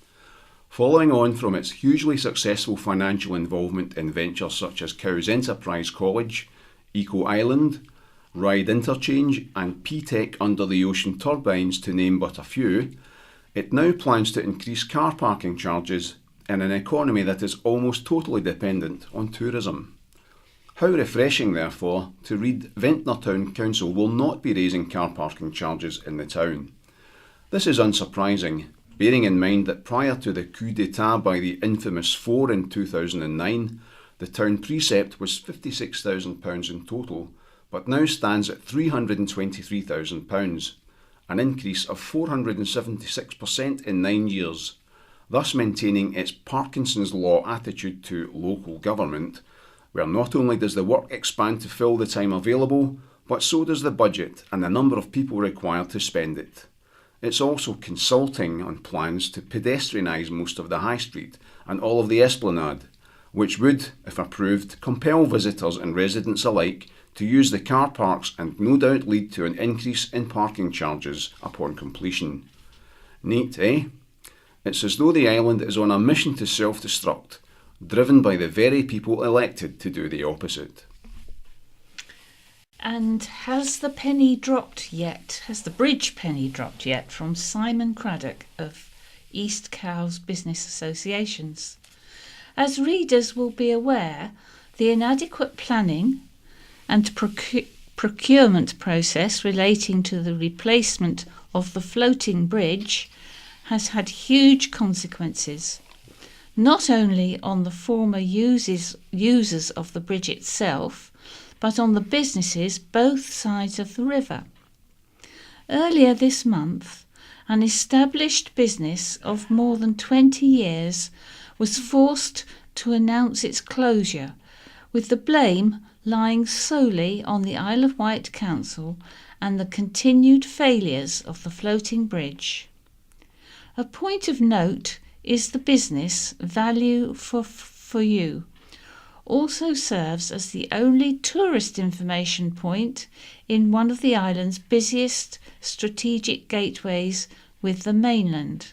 Following on from its hugely successful financial involvement in ventures such as Cowes Enterprise College, Eco Island, Ryde Interchange and P-Tech Under the Ocean Turbines, to name but a few, it now plans to increase car parking charges in an economy that is almost totally dependent on tourism. How refreshing, therefore, to read Ventnor Town Council will not be raising car parking charges in the town. This is unsurprising, bearing in mind that prior to the coup d'etat by the infamous Four in 2009, the town precept was £56,000 in total, but now stands at £323,000, an increase of 476% in 9 years, thus maintaining its Parkinson's law attitude to local government, where not only does the work expand to fill the time available, but so does the budget and the number of people required to spend it. It's also consulting on plans to pedestrianise most of the High Street and all of the Esplanade, which would, if approved, compel visitors and residents alike to use the car parks and no doubt lead to an increase in parking charges upon completion. Neat, eh? It's as though the island is on a mission to self-destruct, driven by the very people elected to do the opposite. And has the penny dropped yet? Has the bridge penny dropped yet? From Simon Craddock of East Cowes Business Associations. As readers will be aware, the inadequate planning and procurement process relating to the replacement of the floating bridge has had huge consequences, not only on the former users of the bridge itself, but on the businesses both sides of the river. Earlier this month, an established business of more than 20 years was forced to announce its closure, with the blame lying solely on the Isle of Wight Council and the continued failures of the floating bridge. A point of note is the business Value for You also serves as the only tourist information point in one of the island's busiest strategic gateways with the mainland.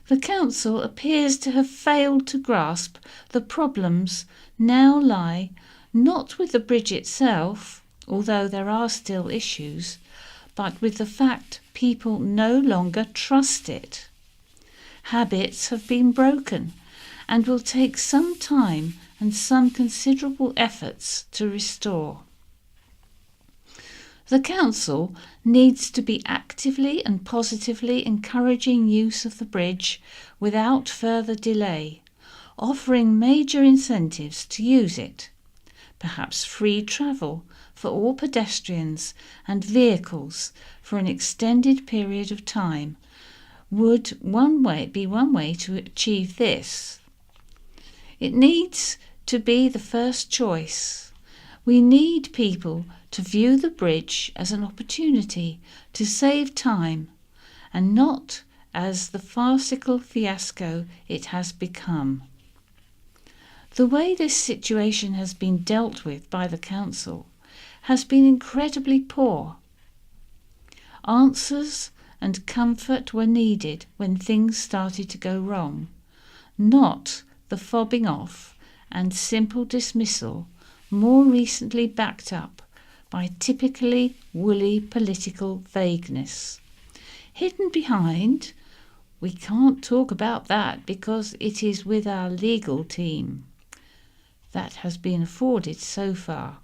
The council appears to have failed to grasp the problems now lie not with the bridge itself, although there are still issues, but with the fact people no longer trust it. Habits have been broken and will take some time and some considerable efforts to restore. The council needs to be actively and positively encouraging use of the bridge without further delay, offering major incentives to use it, perhaps free travel for all pedestrians and vehicles for an extended period of time would be one way to achieve this. It needs to be the first choice. We need people to view the bridge as an opportunity to save time and not as the farcical fiasco it has become. The way this situation has been dealt with by the council has been incredibly poor. Answers and comfort were needed when things started to go wrong, not the fobbing off and simple dismissal more recently backed up by typically woolly political vagueness. Hidden behind, we can't talk about that because it is with our legal team. That has been afforded so far.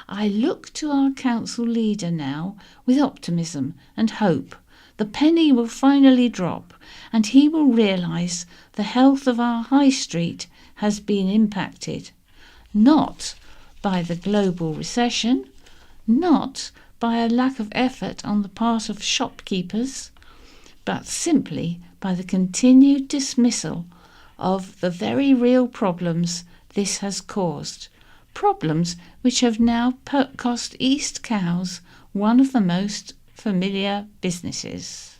I look to our council leader now with optimism and hope. The penny will finally drop and he will realise the health of our high street has been impacted, not by the global recession, not by a lack of effort on the part of shopkeepers, but simply by the continued dismissal of the very real problems this has caused, problems which have now cost East Cowes one of the most familiar businesses.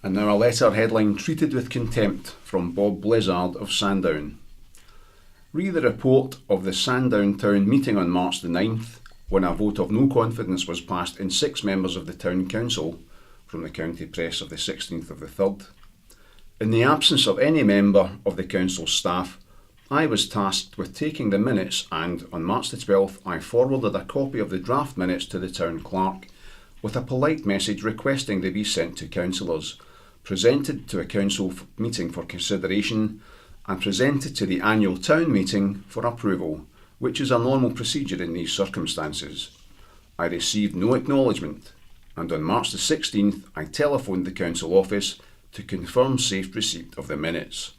And now a letter headline treated with contempt from Bob Blizzard of Sandown. Read the report of the Sandown Town meeting on March the 9th, when a vote of no confidence was passed in 6 members of the Town Council, from the County Press of the 16th of the 3rd. In the absence of any member of the Council's staff, I was tasked with taking the minutes and, on March the 12th, I forwarded a copy of the draft minutes to the Town Clerk with a polite message requesting they be sent to councillors, presented to a council meeting for consideration and presented to the annual town meeting for approval, which is a normal procedure in these circumstances. I received no acknowledgement, and on March the 16th I telephoned the council office to confirm safe receipt of the minutes.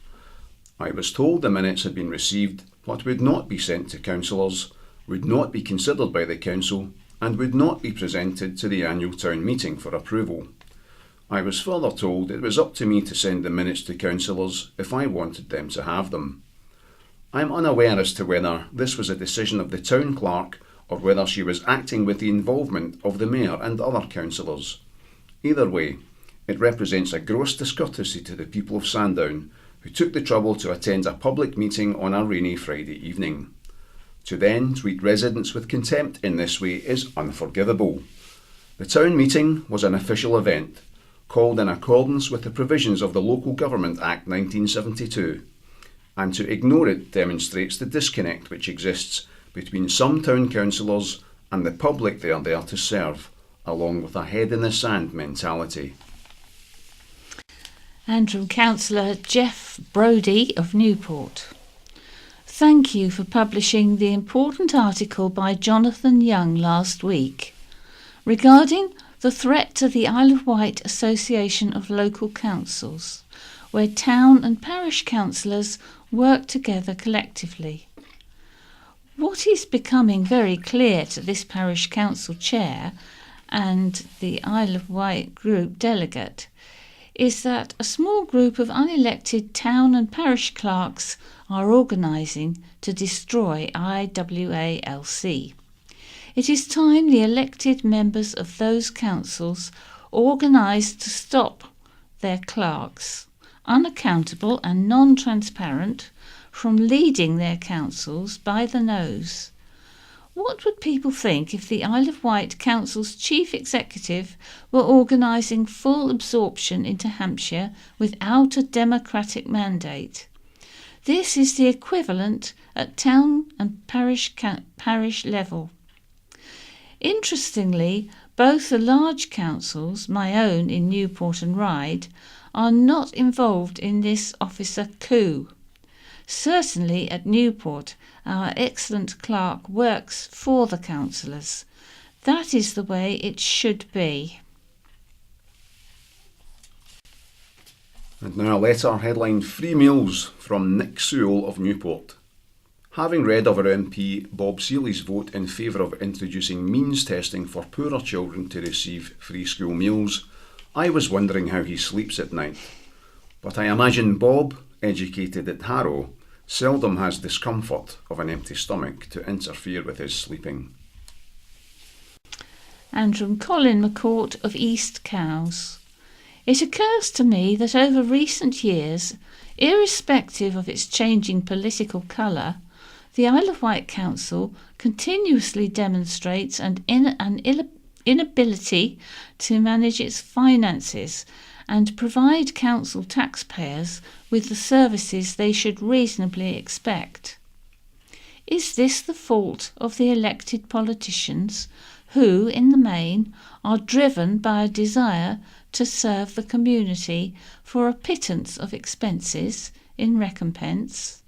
I was told the minutes had been received but would not be sent to councillors, would not be considered by the council and would not be presented to the annual town meeting for approval. I was further told it was up to me to send the minutes to councillors if I wanted them to have them. I am unaware as to whether this was a decision of the Town Clerk or whether she was acting with the involvement of the Mayor and other councillors. Either way, it represents a gross discourtesy to the people of Sandown who took the trouble to attend a public meeting on a rainy Friday evening. To then treat residents with contempt in this way is unforgivable. The town meeting was an official event, called in accordance with the provisions of the Local Government Act 1972, and to ignore it demonstrates the disconnect which exists between some town councillors and the public they are there to serve, along with a head in the sand mentality. And from Councillor Jeff Brodie of Newport. Thank you for publishing the important article by Jonathan Young last week regarding the threat to the Isle of Wight Association of Local Councils, where town and parish councillors work together collectively. What is becoming very clear to this parish council chair and the Isle of Wight group delegate is that a small group of unelected town and parish clerks are organising to destroy IWALC. It is time the elected members of those councils organised to stop their clerks, unaccountable and non-transparent, from leading their councils by the nose. What would people think if the Isle of Wight Council's chief executive were organising full absorption into Hampshire without a democratic mandate? This is the equivalent at town and parish level. Interestingly, both the large councils, my own in Newport and Ryde, are not involved in this officer coup. Certainly at Newport, our excellent clerk works for the councillors. That is the way it should be. And now a letter headlined Free Meals from Nick Sewell of Newport. Having read of our MP Bob Seeley's vote in favour of introducing means testing for poorer children to receive free school meals, I was wondering how he sleeps at night. But I imagine Bob, educated at Harrow, seldom has discomfort of an empty stomach to interfere with his sleeping. And from Colin McCourt of East Cowes. It occurs to me that over recent years, irrespective of its changing political colour, the Isle of Wight Council continuously demonstrates an inability to manage its finances and provide council taxpayers with the services they should reasonably expect. Is this the fault of the elected politicians who, in the main, are driven by a desire to serve the community for a pittance of expenses in recompense?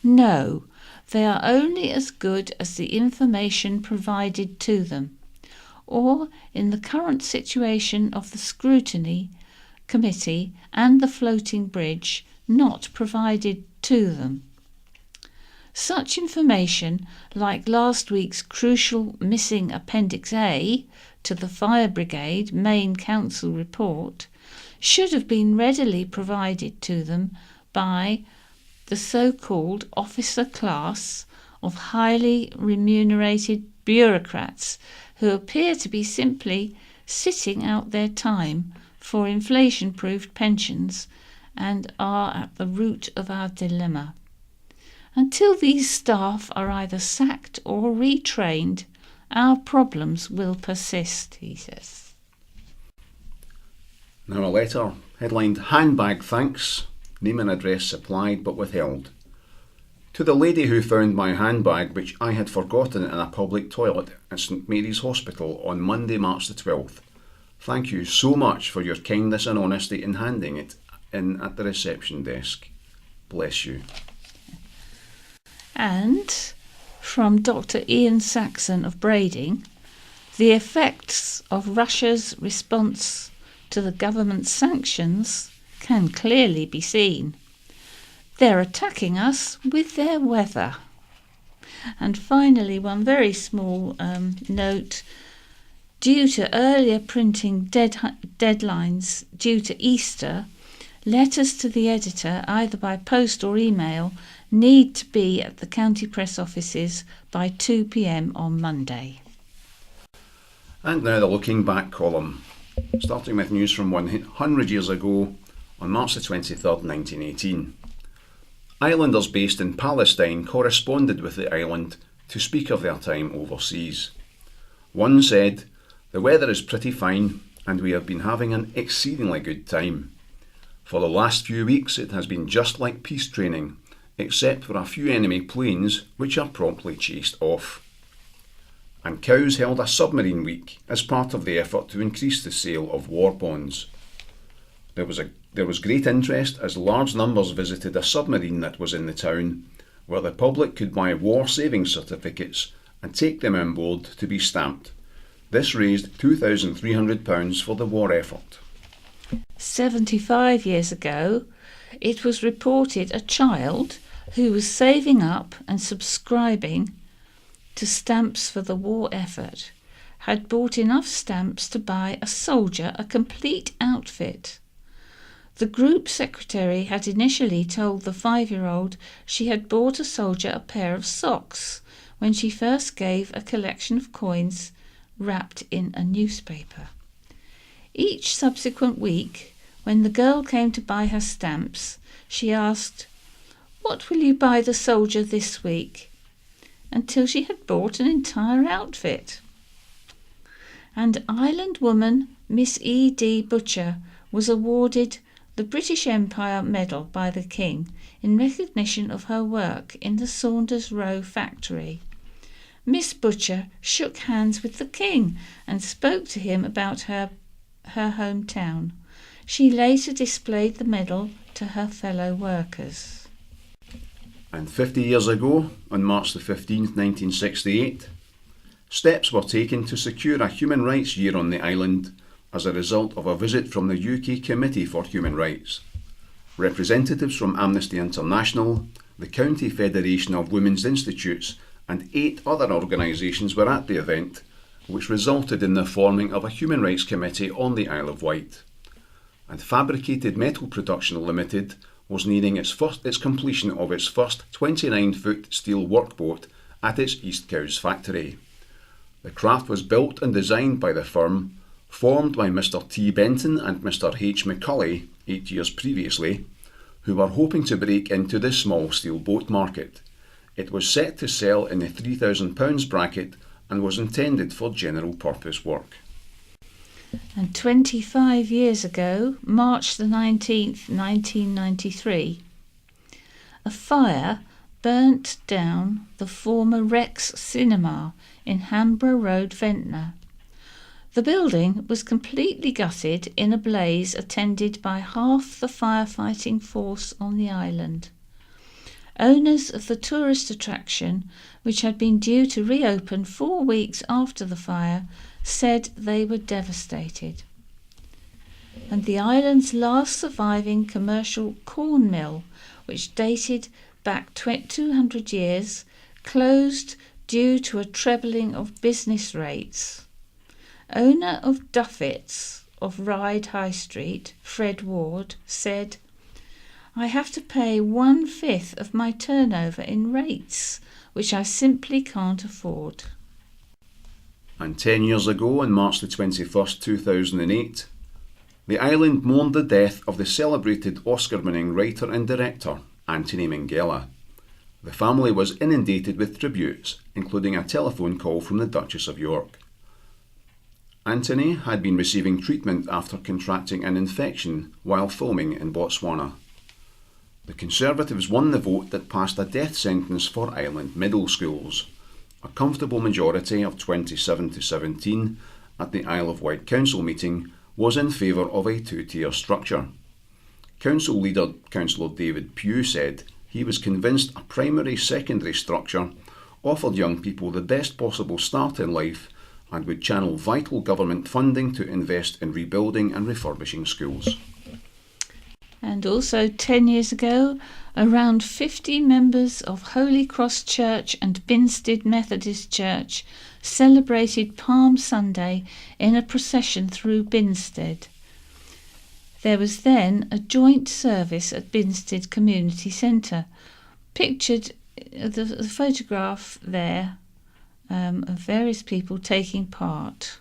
No, they are only as good as the information provided to them, or, in the current situation of the scrutiny committee and the floating bridge, not provided to them. Such information, like last week's crucial missing Appendix A to the Fire Brigade Main Council report, should have been readily provided to them by the so-called officer class of highly remunerated bureaucrats who appear to be simply sitting out their time for inflation-proofed pensions and are at the root of our dilemma. Until these staff are either sacked or retrained, our problems will persist, he says. Now a letter headlined "Handbag Thanks, name and address supplied but withheld." To the lady who found my handbag, which I had forgotten in a public toilet at St Mary's Hospital on Monday, March the 12th. Thank you so much for your kindness and honesty in handing it in at the reception desk. Bless you. And from Dr. Ian Saxon of Brading, the effects of Russia's response to the government's sanctions can clearly be seen. They're attacking us with their weather. And finally, one very small note. Due to earlier printing deadlines due to Easter, letters to the editor, either by post or email, need to be at the county press offices by 2 p.m. on Monday. And now the looking back column, starting with news from 100 years ago on March the 23rd, 1918. Islanders based in Palestine corresponded with the island to speak of their time overseas. One said, "The weather is pretty fine and we have been having an exceedingly good time. For the last few weeks it has been just like peace training, except for a few enemy planes which are promptly chased off." And Cowes held a submarine week as part of the effort to increase the sale of war bonds. There was great interest as large numbers visited a submarine that was in the town, where the public could buy war savings certificates and take them on board to be stamped. This raised £2,300 for the war effort. 75 years ago, it was reported a child who was saving up and subscribing to stamps for the war effort had bought enough stamps to buy a soldier a complete outfit. The group secretary had initially told the 5-year-old she had bought a soldier a pair of socks when she first gave a collection of coins wrapped in a newspaper. Each subsequent week, when the girl came to buy her stamps, she asked, "What will you buy the soldier this week?" until she had bought an entire outfit. And island woman Miss E.D. Butcher was awarded the British Empire Medal by the King in recognition of her work in the Saunders Row factory. Miss Butcher shook hands with the King and spoke to him about her hometown. She later displayed the medal to her fellow workers. And 50 years ago, on March the 15th, 1968, steps were taken to secure a human rights year on the island as a result of a visit from the UK Committee for Human Rights. Representatives from Amnesty International, the County Federation of Women's Institutes and 8 other organisations were at the event, which resulted in the forming of a Human Rights Committee on the Isle of Wight. And Fabricated Metal Production Limited was nearing its completion of its first 29-foot steel workboat at its East Cowes factory. The craft was built and designed by the firm, formed by Mr. T. Benton and Mr. H. McCulley 8 years previously, who were hoping to break into the small steel boat market. It was set to sell in the £3,000 bracket and was intended for general purpose work. And 25 years ago, March the 19th, 1993, a fire burnt down the former Rex Cinema in Hamborough Road, Ventnor. The building was completely gutted in a blaze attended by half the firefighting force on the island. Owners of the tourist attraction, which had been due to reopen 4 weeks after the fire, said they were devastated. And the island's last surviving commercial corn mill, which dated back 200 years, closed due to a trebling of business rates. Owner of Duffets of Ryde High Street, Fred Ward, said, "I have to pay 1/5 of my turnover in rates, which I simply can't afford." And 10 years ago, on March the 21st, 2008, the island mourned the death of the celebrated Oscar-winning writer and director, Anthony Minghella. The family was inundated with tributes, including a telephone call from the Duchess of York. Anthony had been receiving treatment after contracting an infection while filming in Botswana. The Conservatives won the vote that passed a death sentence for island middle schools. A comfortable majority of 27 to 17 at the Isle of Wight Council meeting was in favour of a 2-tier structure. Council leader Councillor David Pugh said he was convinced a primary-secondary structure offered young people the best possible start in life and would channel vital government funding to invest in rebuilding and refurbishing schools. And also 10 years ago, around 50 members of Holy Cross Church and Binstead Methodist Church celebrated Palm Sunday in a procession through Binstead. There was then a joint service at Binstead Community Centre. Pictured the photograph there of various people taking part.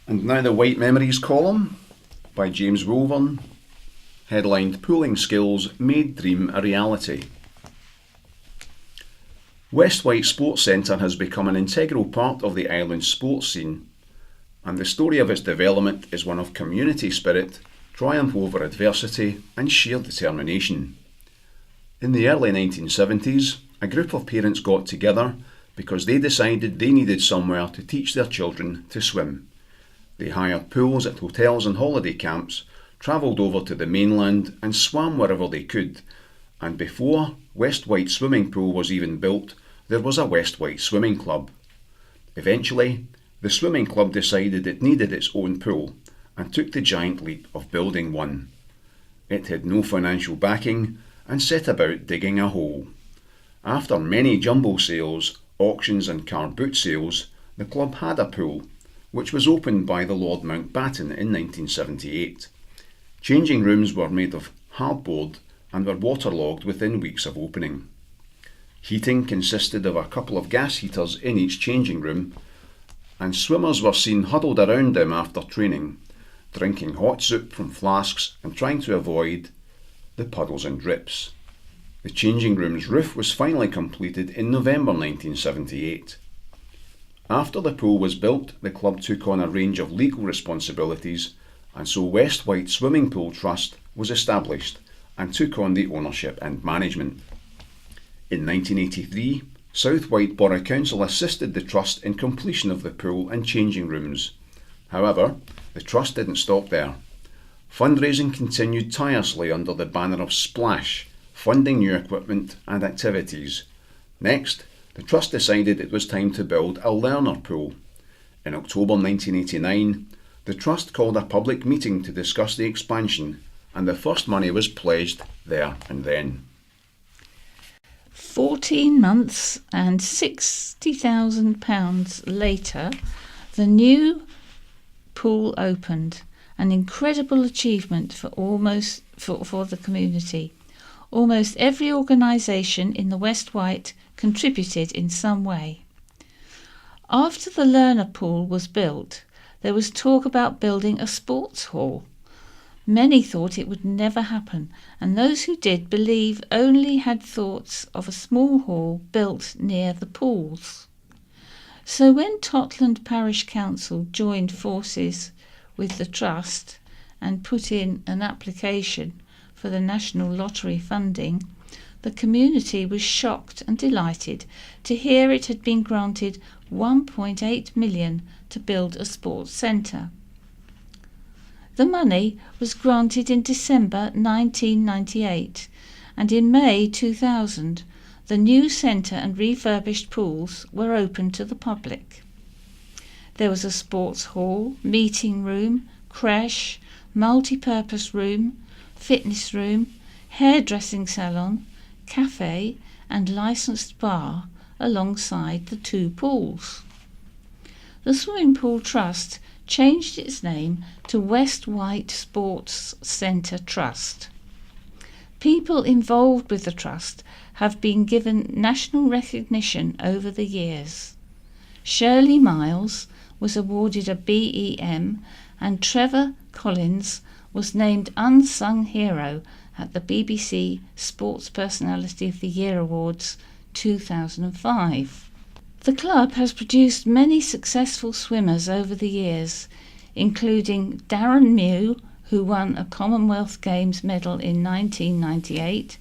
And now the Wight Memories column by James Wilburn, headlined "Pooling Skills Made Dream a Reality." West Wight Sports Centre has become an integral part of the island's sports scene, and the story of its development is one of community spirit, triumph over adversity and sheer determination. In the early 1970s, a group of parents got together because they decided they needed somewhere to teach their children to swim. They hired pools at hotels and holiday camps, travelled over to the mainland and swam wherever they could, and before West Wight Swimming Pool was even built, there was a West Wight Swimming Club. Eventually, the swimming club decided it needed its own pool and took the giant leap of building one. It had no financial backing and set about digging a hole. After many jumbo sales, auctions and car boot sales, the club had a pool, which was opened by the Lord Mountbatten in 1978. Changing rooms were made of hardboard and were waterlogged within weeks of opening. Heating consisted of a couple of gas heaters in each changing room, and swimmers were seen huddled around them after training, drinking hot soup from flasks and trying to avoid the puddles and drips. The changing room's roof was finally completed in November 1978. After the pool was built, the club took on a range of legal responsibilities, and so West Wight Swimming Pool Trust was established and took on the ownership and management. In 1983, South Wight Borough Council assisted the Trust in completion of the pool and changing rooms. However, the Trust didn't stop there. Fundraising continued tirelessly under the banner of Splash, funding new equipment and activities. Next, the Trust decided it was time to build a learner pool. In October 1989, the Trust called a public meeting to discuss the expansion, and the first money was pledged there and then. 14 months and £60,000 later, the new pool opened, an incredible achievement for the community. Almost every organisation in the West Wight contributed in some way. After the learner pool was built, there was talk about building a sports hall. Many thought it would never happen, and those who did believe only had thoughts of a small hall built near the pools. So when Totland Parish Council joined forces with the Trust and put in an application for the National Lottery funding, the community was shocked and delighted to hear it had been granted £1.8 million to build a sports centre. The money was granted in December 1998, and in May 2000 the new centre and refurbished pools were open to the public. There was a sports hall, meeting room, creche, multi-purpose room, fitness room, hairdressing salon, cafe and licensed bar alongside the 2 pools. The Swimming Pool Trust changed its name to West Wight Sports Centre Trust. People involved with the trust have been given national recognition over the years. Shirley Miles was awarded a BEM and Trevor Collins was named Unsung Hero at the BBC Sports Personality of the Year Awards 2005. The club has produced many successful swimmers over the years, including Darren Mew, who won a Commonwealth Games medal in 1998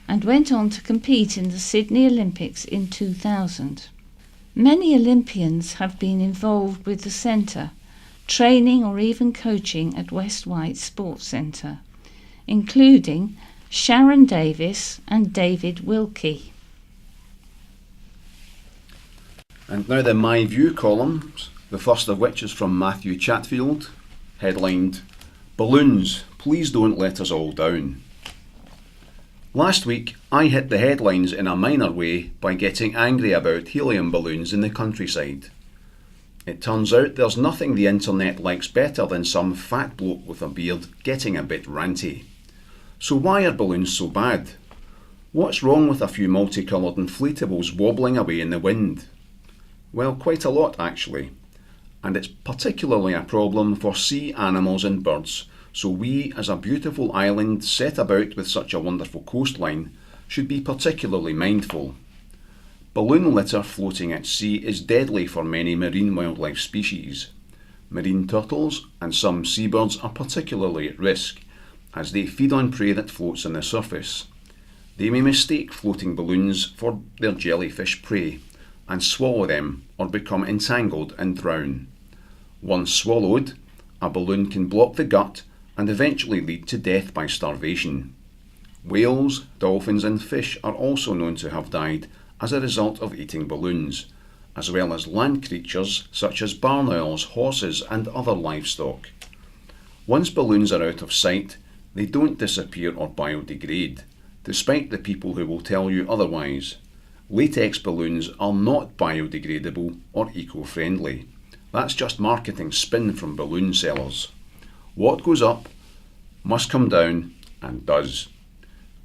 and went on to compete in the Sydney Olympics in 2000. Many Olympians have been involved with the centre, training or even coaching at West Wight Sports Centre, including Sharon Davis and David Wilkie. And now the My View columns, the first of which is from Matthew Chatfield, headlined, "Balloons, please don't let us all down." Last week, I hit the headlines in a minor way by getting angry about helium balloons in the countryside. It turns out there's nothing the internet likes better than some fat bloke with a beard getting a bit ranty. So why are balloons so bad? What's wrong with a few multicoloured inflatables wobbling away in the wind? Well, quite a lot actually. And it's particularly a problem for sea animals and birds, so we, as a beautiful island set about with such a wonderful coastline, should be particularly mindful. Balloon litter floating at sea is deadly for many marine wildlife species. Marine turtles and some seabirds are particularly at risk, as they feed on prey that floats on the surface. They may mistake floating balloons for their jellyfish prey, and swallow them or become entangled and drown. Once swallowed, a balloon can block the gut and eventually lead to death by starvation. Whales, dolphins and fish are also known to have died as a result of eating balloons, as well as land creatures such as barn owls, horses and other livestock. Once balloons are out of sight, they don't disappear or biodegrade, despite the people who will tell you otherwise. Latex balloons are not biodegradable or eco-friendly. That's just marketing spin from balloon sellers. What goes up must come down, and does.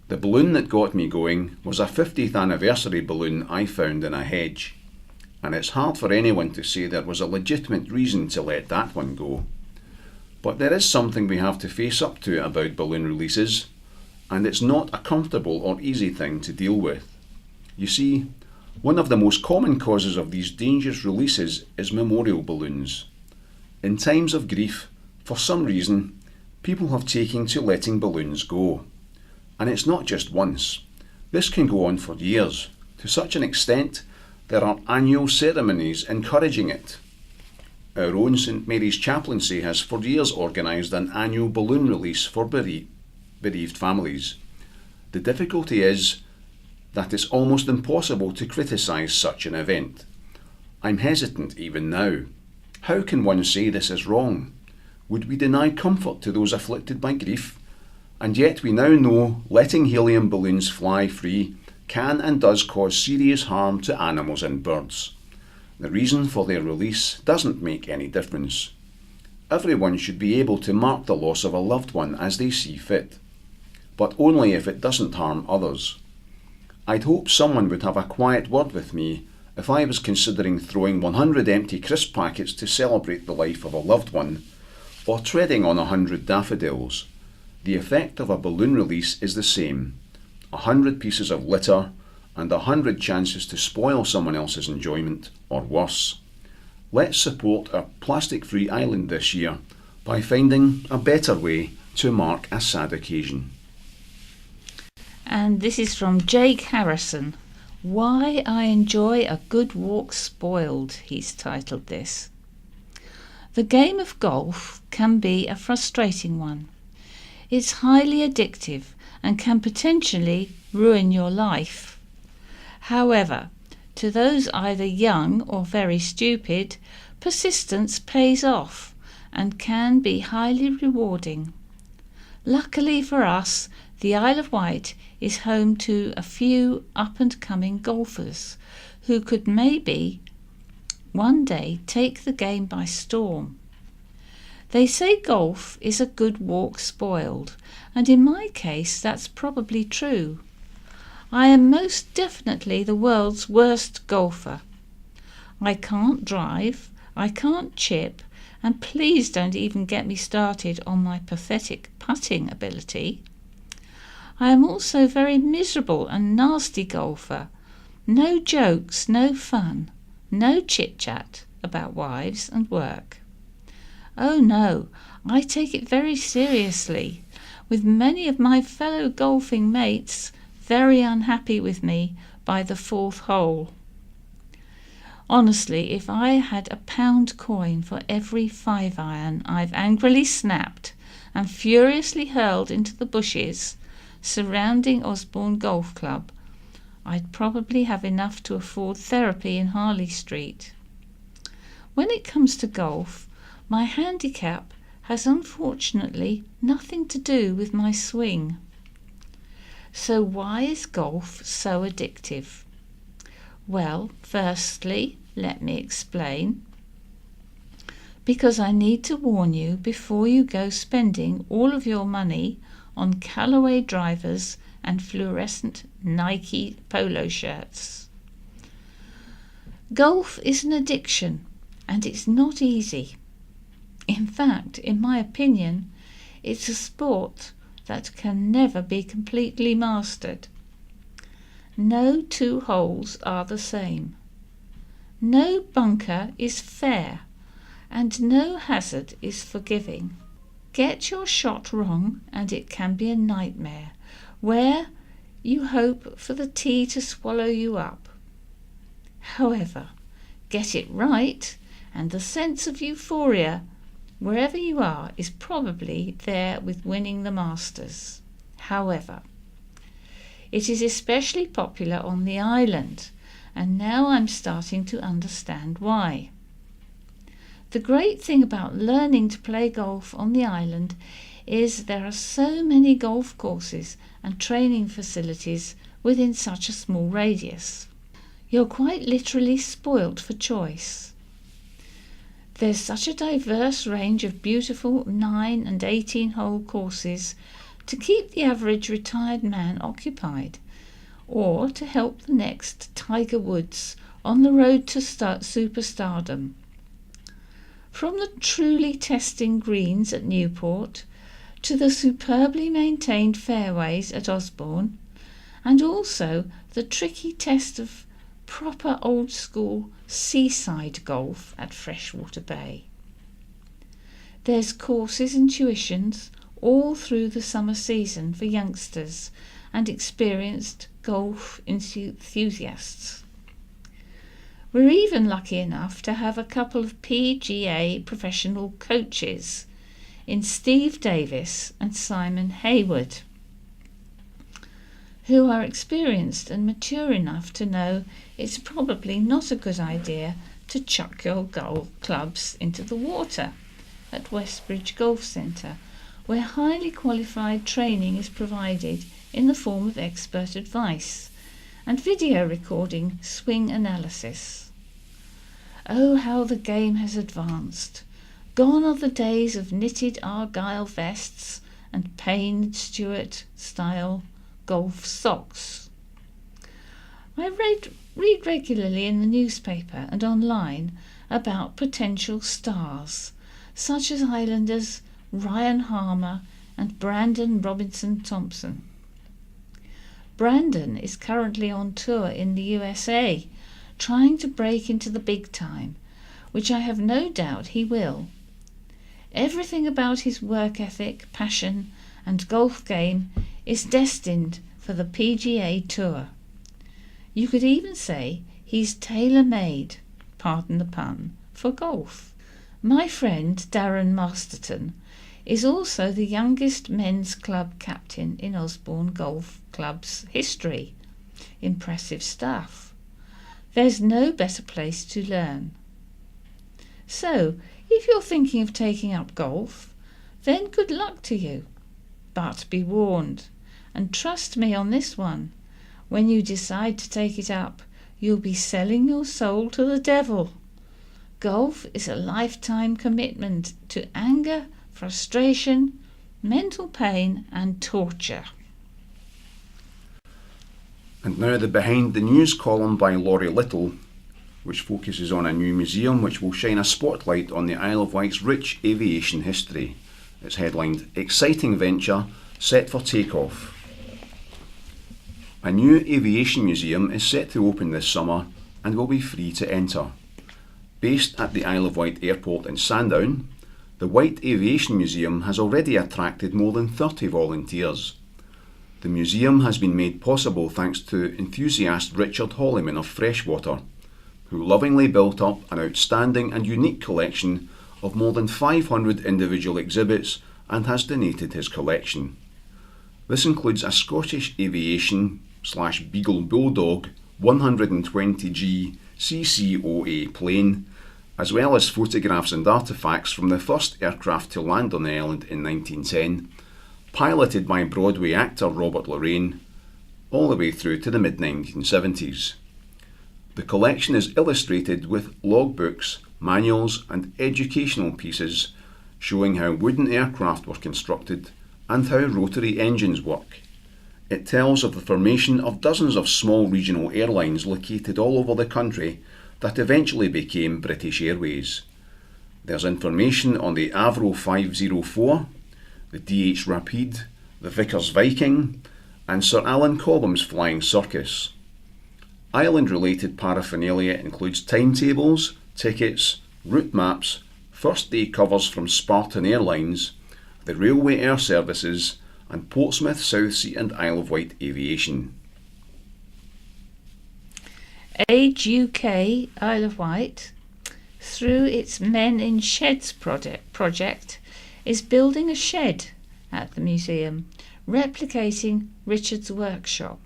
The balloon that got me going was a 50th anniversary balloon I found in a hedge, and it's hard for anyone to say there was a legitimate reason to let that one go. But there is something we have to face up to about balloon releases, and it's not a comfortable or easy thing to deal with. You see, one of the most common causes of these dangerous releases is memorial balloons. In times of grief, for some reason, people have taken to letting balloons go. And it's not just once. This can go on for years, to such an extent there are annual ceremonies encouraging it. Our own St Mary's Chaplaincy has for years organised an annual balloon release for bereaved families. The difficulty is that it's almost impossible to criticise such an event. I'm hesitant even now. How can one say this is wrong? Would we deny comfort to those afflicted by grief? And yet we now know letting helium balloons fly free can and does cause serious harm to animals and birds. The reason for their release doesn't make any difference. Everyone should be able to mark the loss of a loved one as they see fit, but only if it doesn't harm others. I'd hope someone would have a quiet word with me if I was considering throwing 100 empty crisp packets to celebrate the life of a loved one, or treading on 100 daffodils. The effect of a balloon release is the same. 100 pieces of litter and 100 chances to spoil someone else's enjoyment, or worse. Let's support our plastic-free island this year by finding a better way to mark a sad occasion. And this is from Jake Harrison. Why I Enjoy a Good Walk Spoiled, he's titled this. The game of golf can be a frustrating one. It's highly addictive and can potentially ruin your life. However, to those either young or very stupid, persistence pays off and can be highly rewarding. Luckily for us, the Isle of Wight is home to a few up-and-coming golfers who could maybe one day take the game by storm. They say golf is a good walk spoiled, and in my case that's probably true. I am most definitely the world's worst golfer. I can't drive, I can't chip, and please don't even get me started on my pathetic putting ability. I am also very miserable and nasty golfer. No jokes, no fun, no chit-chat about wives and work. Oh no, I take it very seriously, with many of my fellow golfing mates very unhappy with me by the fourth hole. Honestly, if I had a £1 coin for every 5-iron I've angrily snapped and furiously hurled into the bushes surrounding Osborne Golf Club, I'd probably have enough to afford therapy in Harley Street. When it comes to golf, my handicap has unfortunately nothing to do with my swing. So why is golf so addictive? Well, firstly, let me explain. Because I need to warn you before you go spending all of your money on Callaway drivers and fluorescent Nike polo shirts. Golf is an addiction, and it's not easy. In fact, in my opinion, it's a sport that can never be completely mastered. No two holes are the same. No bunker is fair, and no hazard is forgiving. Get your shot wrong and it can be a nightmare, where you hope for the tee to swallow you up. However, get it right, and the sense of euphoria, wherever you are, is probably there with winning the Masters. However, it is especially popular on the island, and now I'm starting to understand why. The great thing about learning to play golf on the island is there are so many golf courses and training facilities within such a small radius. You're quite literally spoilt for choice. There's such a diverse range of beautiful 9 and 18-hole courses to keep the average retired man occupied, or to help the next Tiger Woods on the road to superstardom. From the truly testing greens at Newport to the superbly maintained fairways at Osborne, and also the tricky test of proper old-school seaside golf at Freshwater Bay. There's courses and tuitions all through the summer season for youngsters and experienced golf enthusiasts. We're even lucky enough to have a couple of PGA professional coaches in Steve Davis and Simon Hayward, who are experienced and mature enough to know it's probably not a good idea to chuck your golf clubs into the water at Westbridge Golf Centre, where highly qualified training is provided in the form of expert advice and video recording swing analysis. Oh, how the game has advanced. Gone are the days of knitted argyle vests and Payne Stewart-style golf socks. I read regularly in the newspaper and online about potential stars, such as Islanders Ryan Harmer and Brandon Robinson Thompson. Brandon is currently on tour in the USA, trying to break into the big time, which I have no doubt he will. Everything about his work ethic, passion, and golf game is destined for the PGA Tour. You could even say he's tailor-made, pardon the pun, for golf. My friend Darren Masterton is also the youngest men's club captain in Osborne Golf Club's history. Impressive stuff. There's no better place to learn. So, if you're thinking of taking up golf, then good luck to you. But be warned, and trust me on this one, when you decide to take it up, you'll be selling your soul to the devil. Golf is a lifetime commitment to anger, frustration, mental pain and torture. And now the Behind the News column by Laurie Little, which focuses on a new museum which will shine a spotlight on the Isle of Wight's rich aviation history. It's headlined, Exciting Venture Set for Takeoff. A new aviation museum is set to open this summer and will be free to enter. Based at the Isle of Wight Airport in Sandown, the Wight Aviation Museum has already attracted more than 30 volunteers. The museum has been made possible thanks to enthusiast Richard Hollyman of Freshwater, who lovingly built up an outstanding and unique collection of more than 500 individual exhibits and has donated his collection. This includes a Scottish Aviation / Beagle Bulldog 120G CCOA plane, as well as photographs and artefacts from the first aircraft to land on the island in 1910, piloted by Broadway actor Robert Lorraine, all the way through to the mid-1970s. The collection is illustrated with logbooks, manuals and educational pieces showing how wooden aircraft were constructed and how rotary engines work. It tells of the formation of dozens of small regional airlines located all over the country that eventually became British Airways. There's information on the Avro 504, the DH Rapide, the Vickers Viking, and Sir Alan Cobham's Flying Circus. Island-related paraphernalia includes timetables, tickets, route maps, first day covers from Spartan Airlines, the Railway Air Services, and Portsmouth, Southsea and Isle of Wight Aviation. Age UK Isle of Wight, through its Men in Sheds project, is building a shed at the museum, replicating Richard's workshop.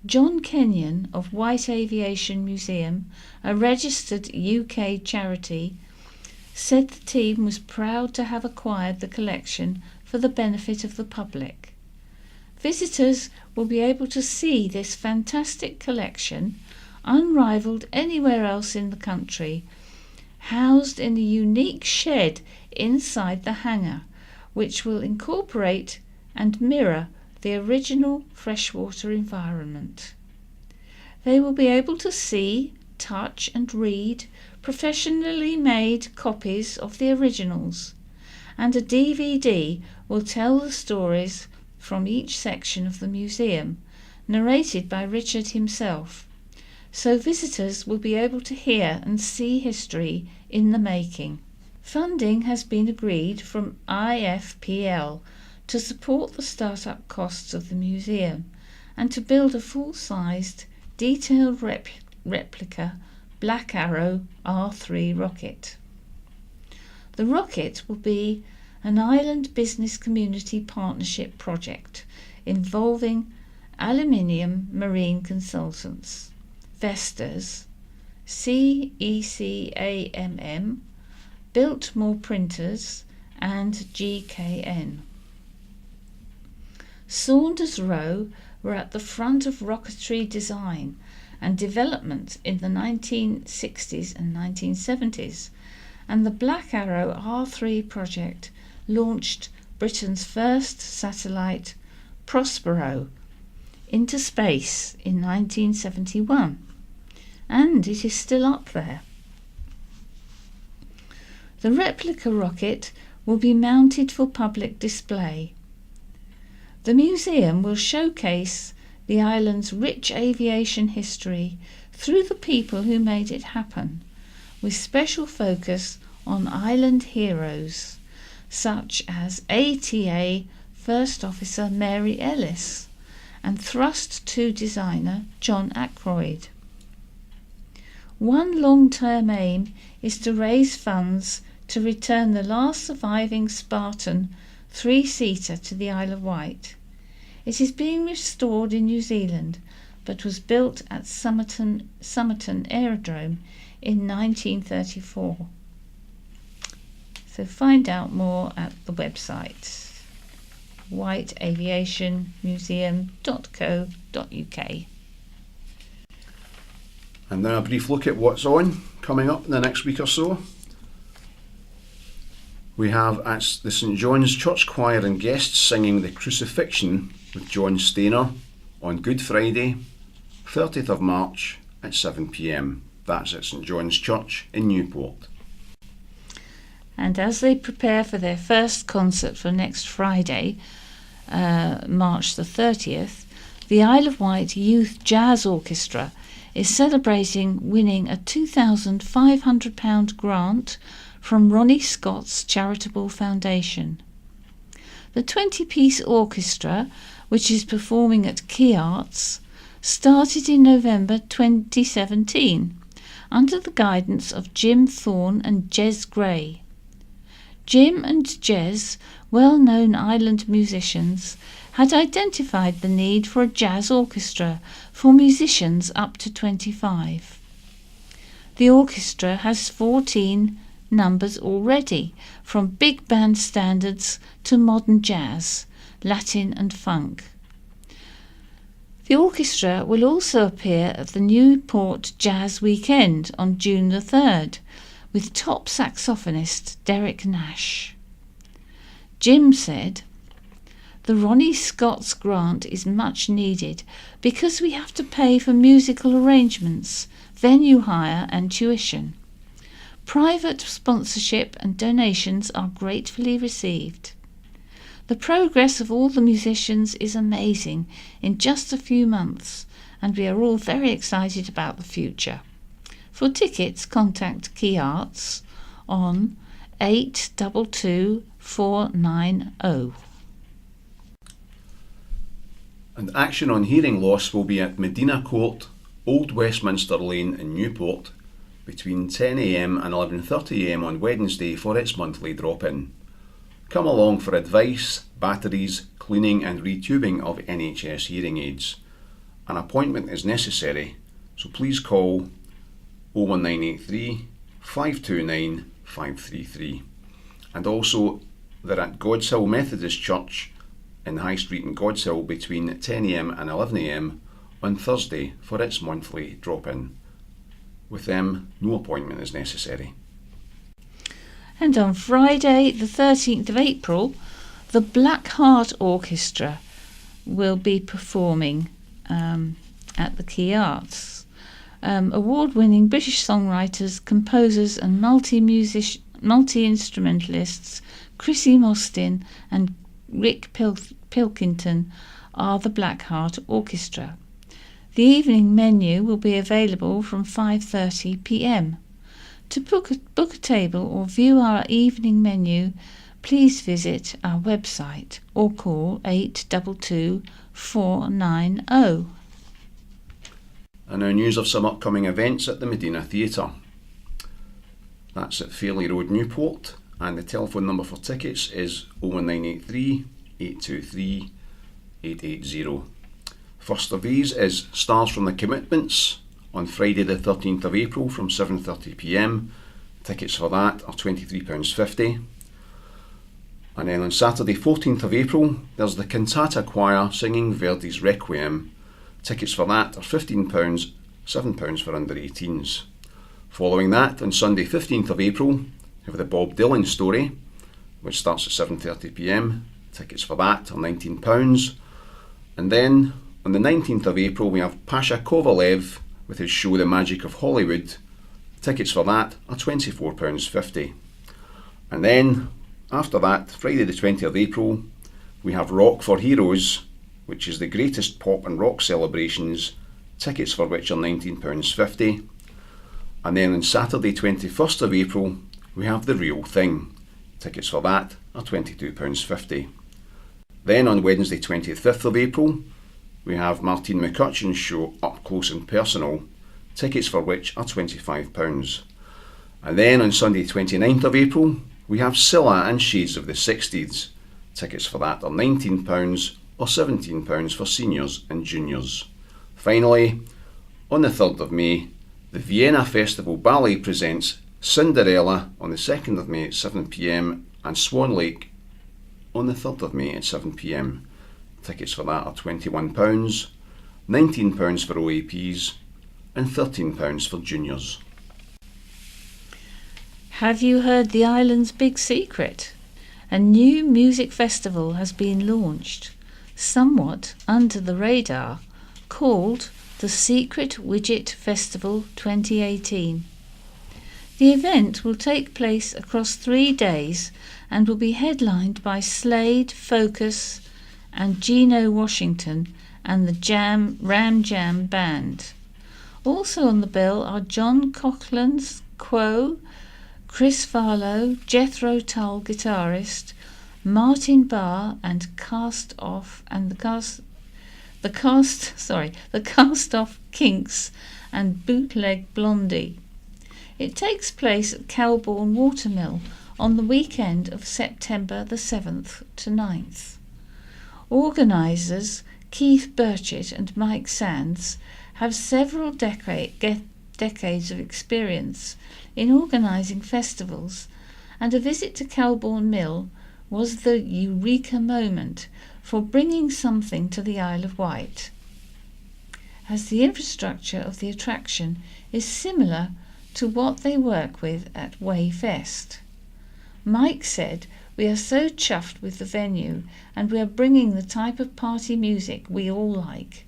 John Kenyon of Wight Aviation Museum, a registered UK charity, said the team was proud to have acquired the collection for the benefit of the public. Visitors will be able to see this fantastic collection, unrivalled anywhere else in the country, housed in a unique shed inside the hangar, which will incorporate and mirror the original freshwater environment. They will be able to see, touch and read professionally made copies of the originals, and a DVD will tell the stories from each section of the museum, narrated by Richard himself, so visitors will be able to hear and see history in the making. Funding has been agreed from IFPL to support the start-up costs of the museum and to build a full-sized, detailed replica Black Arrow R3 rocket. The rocket will be an island business community partnership project involving Aluminium Marine Consultants, Vestas, CECAMM, Biltmore Printers and GKN. Saunders Row were at the front of rocketry design and development in the 1960s and 1970s, and the Black Arrow R3 project launched Britain's first satellite, Prospero, into space in 1971, and it is still up there. The replica rocket will be mounted for public display. The museum will showcase the island's rich aviation history through the people who made it happen, with special focus on island heroes such as ATA First Officer Mary Ellis and Thrust 2 designer John Ackroyd. One long-term aim is to raise funds to return the last surviving Spartan 3-seater to the Isle of Wight. It is being restored in New Zealand, but was built at Somerton Aerodrome in 1934. So find out more at the website wightaviationmuseum.co.uk. And now a brief look at what's on coming up in the next week or so. We have at the St John's Church Choir and guests singing the Crucifixion with John Stainer on Good Friday, 30th of March at 7 p.m. That's at St John's Church in Newport. And as they prepare for their first concert for next Friday, March the 30th, the Isle of Wight Youth Jazz Orchestra is celebrating winning a £2,500 grant from Ronnie Scott's Charitable Foundation. The 20-piece orchestra, which is performing at Key Arts, started in November 2017 under the guidance of Jim Thorne and Jez Gray. Jim and Jez, well-known island musicians, had identified the need for a jazz orchestra for musicians up to 25. The orchestra has 14 numbers already, from big band standards to modern jazz, Latin and funk. The orchestra will also appear at the Newport Jazz Weekend on June the 3rd with top saxophonist Derek Nash. Jim said, "The Ronnie Scott's grant is much needed because we have to pay for musical arrangements, venue hire and tuition. Private sponsorship and donations are gratefully received. The progress of all the musicians is amazing in just a few months, and we are all very excited about the future. For tickets, contact Key Arts on 822 490. And action on hearing loss will be at Medina Court, Old Westminster Lane in Newport between 10 a.m. and 11:30 a.m. on Wednesday for its monthly drop-in. Come along for advice, batteries, cleaning and retubing of NHS hearing aids. An appointment is necessary, so please call 01983 529 533. And also they're at God's Hill Methodist Church in High Street in God's Hill between 10 a.m. and 11 a.m. on Thursday for its monthly drop-in. With them, no appointment is necessary. And on Friday, the 13th of April, the Black Heart Orchestra will be performing at the Key Arts. Award-winning British songwriters, composers and multi-instrumentalists Chrissy Mostyn and Rick Pilkington are the Black Heart Orchestra. The evening menu will be available from 5:30 p.m. To book a table or view our evening menu, please visit our website or call 822 490. And now news of some upcoming events at the Medina Theatre. That's at Fairley Road, Newport, and the telephone number for tickets is 01983 823 880. First of these is Stars from the Commitments on Friday the 13th of April from 7:30 p.m. Tickets for that are £23.50. And then on Saturday 14th of April there's the Cantata Choir singing Verdi's Requiem. Tickets for that are £15, £7 for under 18s. Following that, on Sunday 15th of April, we have the Bob Dylan Story, which starts at 7:30 p.m. Tickets for that are £19. And then on the 19th of April we have Pasha Kovalev with his show The Magic of Hollywood. Tickets for that are £24.50. And then after that, Friday the 20th of April, we have Rock for Heroes, which is the greatest pop and rock celebrations, tickets for which are £19.50. And then on Saturday 21st of April, we have The Real Thing. Tickets for that are £22.50. Then on Wednesday 25th of April, we have Martine McCutcheon's show Up Close and Personal, tickets for which are £25. And then on Sunday 29th of April, we have Scylla and Shades of the 60s. Tickets for that are £19 or £17 for seniors and juniors. Finally, on the 3rd of May, the Vienna Festival Ballet presents Cinderella on the 2nd of May at 7pm and Swan Lake on the 3rd of May at 7pm. Tickets for that are £21, £19 for OAPs and £13 for juniors. Have you heard the island's big secret? A new music festival has been launched, somewhat under the radar, called the Secret Widget Festival 2018. The event will take place across 3 days and will be headlined by Slade, Focus and Gino Washington and the Ram Jam Band. Also on the bill are John Coughlin's Quo, Chris Farlow, Jethro Tull guitarist, Martin Barr and the Cast Off Kinks and Bootleg Blondie. It takes place at Kelbourne Watermill on the weekend of September the 7th to 9th. Organisers Keith Burchett and Mike Sands have several decades of experience in organising festivals, and a visit to Kelbourne Mill was the eureka moment for bringing something to the Isle of Wight, as the infrastructure of the attraction is similar to what they work with at Wayfest. Mike said, "We are so chuffed with the venue and we are bringing the type of party music we all like.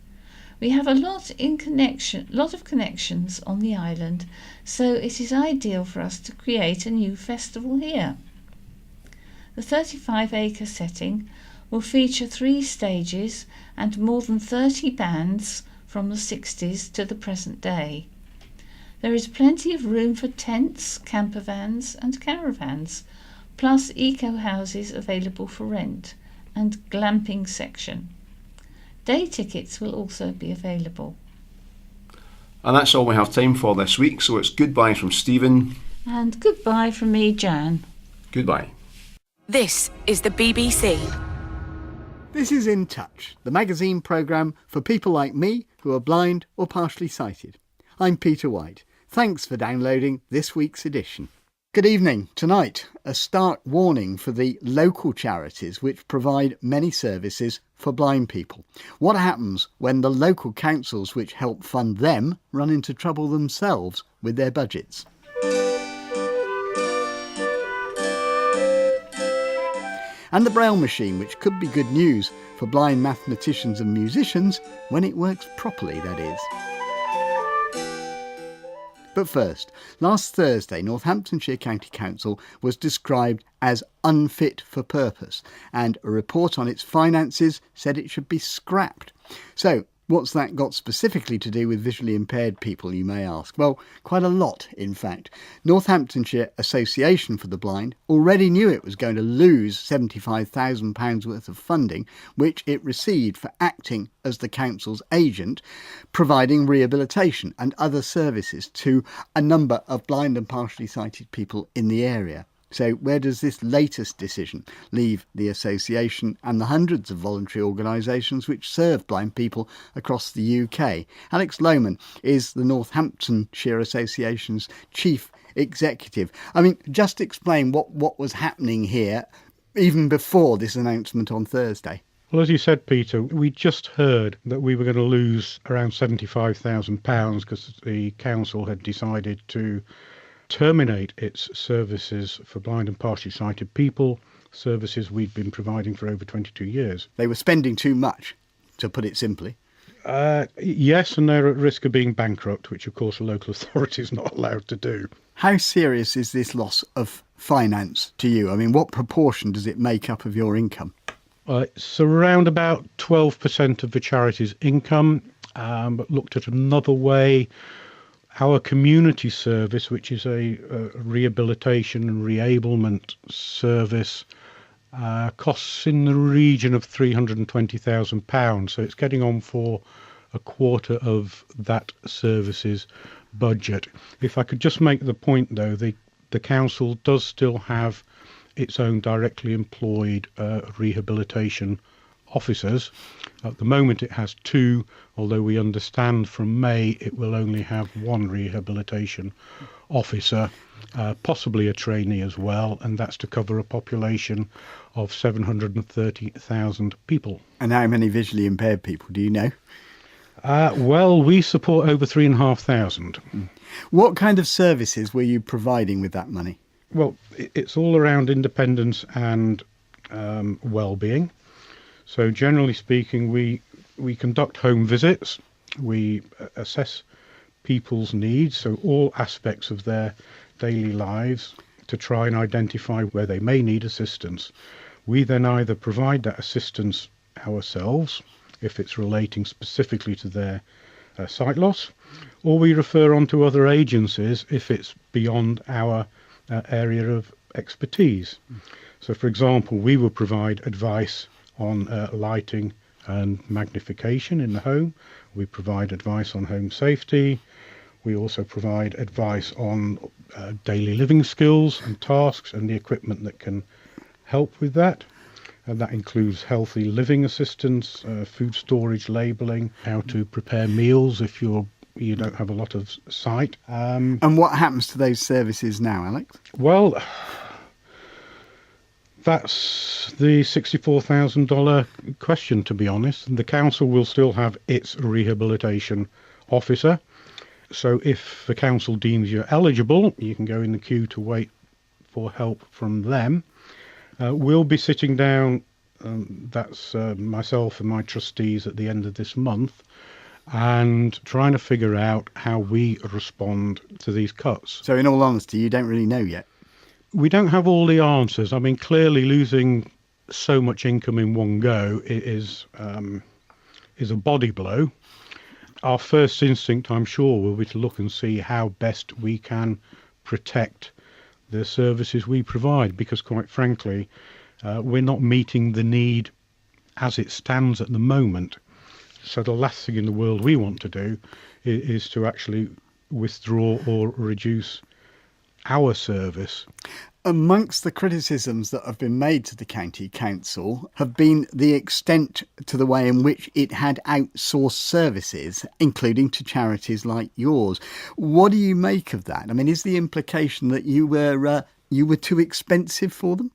We have a lot of connections on the island, so it is ideal for us to create a new festival here." The 35-acre setting will feature 3 stages and more than 30 bands from the 60s to the present day. There is plenty of room for tents, camper vans and caravans, plus eco-houses available for rent and glamping section. Day tickets will also be available. And that's all we have time for this week, so it's goodbye from Stephen. And goodbye from me, Jan. Goodbye. This is the BBC. This is In Touch, the magazine programme for people like me who are blind or partially sighted. I'm Peter Wight. Thanks for downloading this week's edition. Good evening. Tonight, a stark warning for the local charities which provide many services for blind people. What happens when the local councils which help fund them run into trouble themselves with their budgets? And the Braille machine, which could be good news for blind mathematicians and musicians when it works properly, that is. But first, last Thursday, Northamptonshire County Council was described as unfit for purpose, and a report on its finances said it should be scrapped. So, what's that got specifically to do with visually impaired people, you may ask? Well, quite a lot, in fact. Northamptonshire Association for the Blind already knew it was going to lose £75,000 worth of funding, which it received for acting as the council's agent, providing rehabilitation and other services to a number of blind and partially sighted people in the area. So where does this latest decision leave the association and the hundreds of voluntary organisations which serve blind people across the UK? Alex Lohman is the Northamptonshire Association's chief executive. I mean, just explain what was happening here even before this announcement on Thursday. Well, as you said, Peter, we just heard that we were going to lose around £75,000 because the council had decided to terminate its services for blind and partially sighted people, services we'd been providing for over 22 years. They were spending too much, to put it simply. Yes, and they're at risk of being bankrupt, which of course a local authority is not allowed to do. How serious is this loss of finance to you? I mean, what proportion does it make up of your income? It's around about 12% of the charity's income, but looked at another way, our community service, which is a rehabilitation and reablement service, Costs in the region of £320,000, so it's getting on for a quarter of that service's budget. If I could just make the point, though, the council does still have its own directly employed rehabilitation officers. At the moment it has 2, although we understand from May it will only have 1 rehabilitation officer, possibly a trainee as well, and that's to cover a population of 730,000 people. And how many visually impaired people, do you know? Well, we support over 3,500. What kind of services were you providing with that money? Well, it's all around independence and well-being. So generally speaking, we conduct home visits, we assess people's needs, so all aspects of their daily lives, to try and identify where they may need assistance. We then either provide that assistance ourselves, if it's relating specifically to their sight loss, or we refer on to other agencies if it's beyond our area of expertise. So, for example, we will provide advice on lighting and magnification in the home. We provide advice on home safety. We also provide advice on daily living skills and tasks and the equipment that can help with that. And that includes healthy living assistance, food storage labelling, how to prepare meals if you don't have a lot of sight. And what happens to those services now, Alex? Well, that's the $64,000 question, to be honest. The council will still have its rehabilitation officer. So if the council deems you're eligible, you can go in the queue to wait for help from them. We'll be sitting down, that's myself and my trustees at the end of this month, and trying to figure out how we respond to these cuts. So in all honesty, you don't really know yet? We don't have all the answers. I mean, clearly losing so much income in one go is a body blow. Our first instinct, I'm sure, will be to look and see how best we can protect the services we provide, because quite frankly, we're not meeting the need as it stands at the moment. So the last thing in the world we want to do is to actually withdraw or reduce our service. Amongst the criticisms that have been made to the county council have been the extent to the way in which it had outsourced services, including to charities like yours. What do you make of that? I mean, is the implication that you were too expensive for them?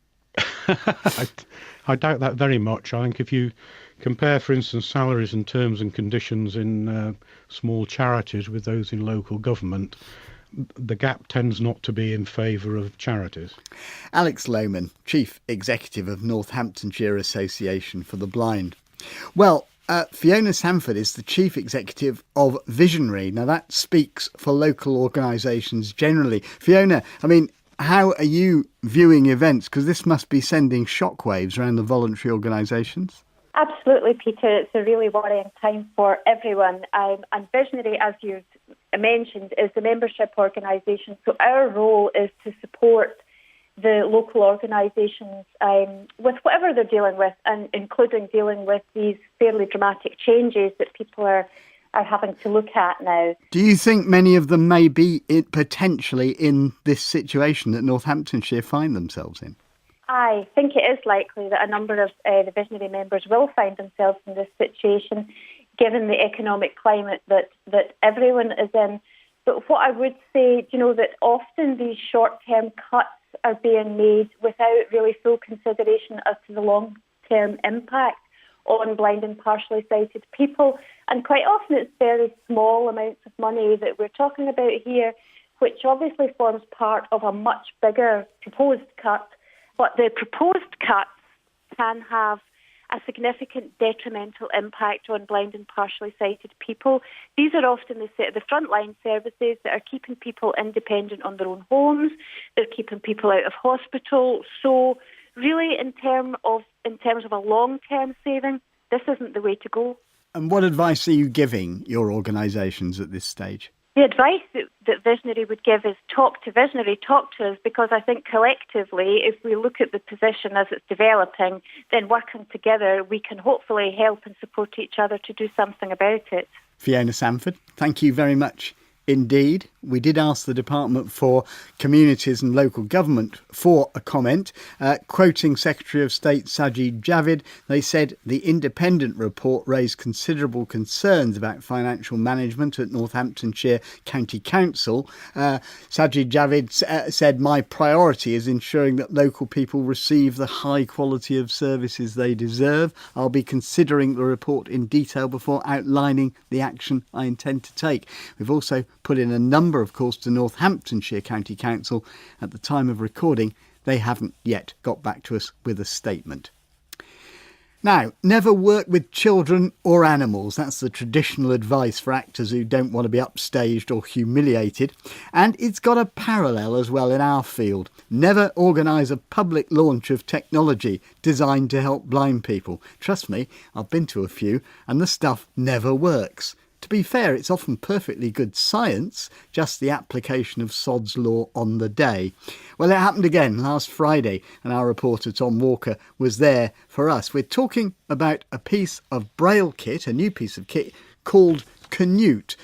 I doubt that very much. I think if you compare, for instance, salaries and terms and conditions in small charities with those in local government, the gap tends not to be in favour of charities. Alex Lohman, Chief Executive of Northamptonshire Association for the Blind. Well, Fiona Sanford is the Chief Executive of Visionary. Now that speaks for local organisations generally. Fiona, I mean, how are you viewing events? Because this must be sending shockwaves around the voluntary organisations. Absolutely, Peter. It's a really worrying time for everyone. And Visionary, as you've mentioned, is the membership organisation. So our role is to support the local organisations with whatever they're dealing with, and including dealing with these fairly dramatic changes that people are having to look at now. Do you think many of them may be potentially in this situation that Northamptonshire find themselves in? I think it is likely that a number of the Visionary members will find themselves in this situation, given the economic climate that everyone is in. But what I would say, that often these short-term cuts are being made without really full consideration as to the long-term impact on blind and partially sighted people. And quite often it's very small amounts of money that we're talking about here, which obviously forms part of a much bigger proposed cut. But the proposed cuts can have a significant detrimental impact on blind and partially sighted people. These are often the frontline services that are keeping people independent on their own homes. They're keeping people out of hospital. So really, in terms of a long-term saving, this isn't the way to go. And what advice are you giving your organisations at this stage? The advice that Visionary would give is talk to Visionary, talk to us, because I think collectively, if we look at the position as it's developing, then working together, we can hopefully help and support each other to do something about it. Fiona Sanford, thank you very much indeed. We did ask the Department for Communities and Local Government for a comment. Quoting Secretary of State Sajid Javid, they said the independent report raised considerable concerns about financial management at Northamptonshire County Council. Sajid Javid said, "My priority is ensuring that local people receive the high quality of services they deserve. I'll be considering the report in detail before outlining the action I intend to take." We've also put in a number, of course, to Northamptonshire County Council. At the time of recording, they haven't yet got back to us with a statement. Now, never work with children or animals. That's the traditional advice for actors who don't want to be upstaged or humiliated. And it's got a parallel as well in our field. Never organise a public launch of technology designed to help blind people. Trust me, I've been to a few and the stuff never works. To be fair, it's often perfectly good science, just the application of Sod's Law on the day. Well, it happened again last Friday and our reporter Tom Walker was there for us. We're talking about a piece of Braille kit, a new piece of kit called Canute.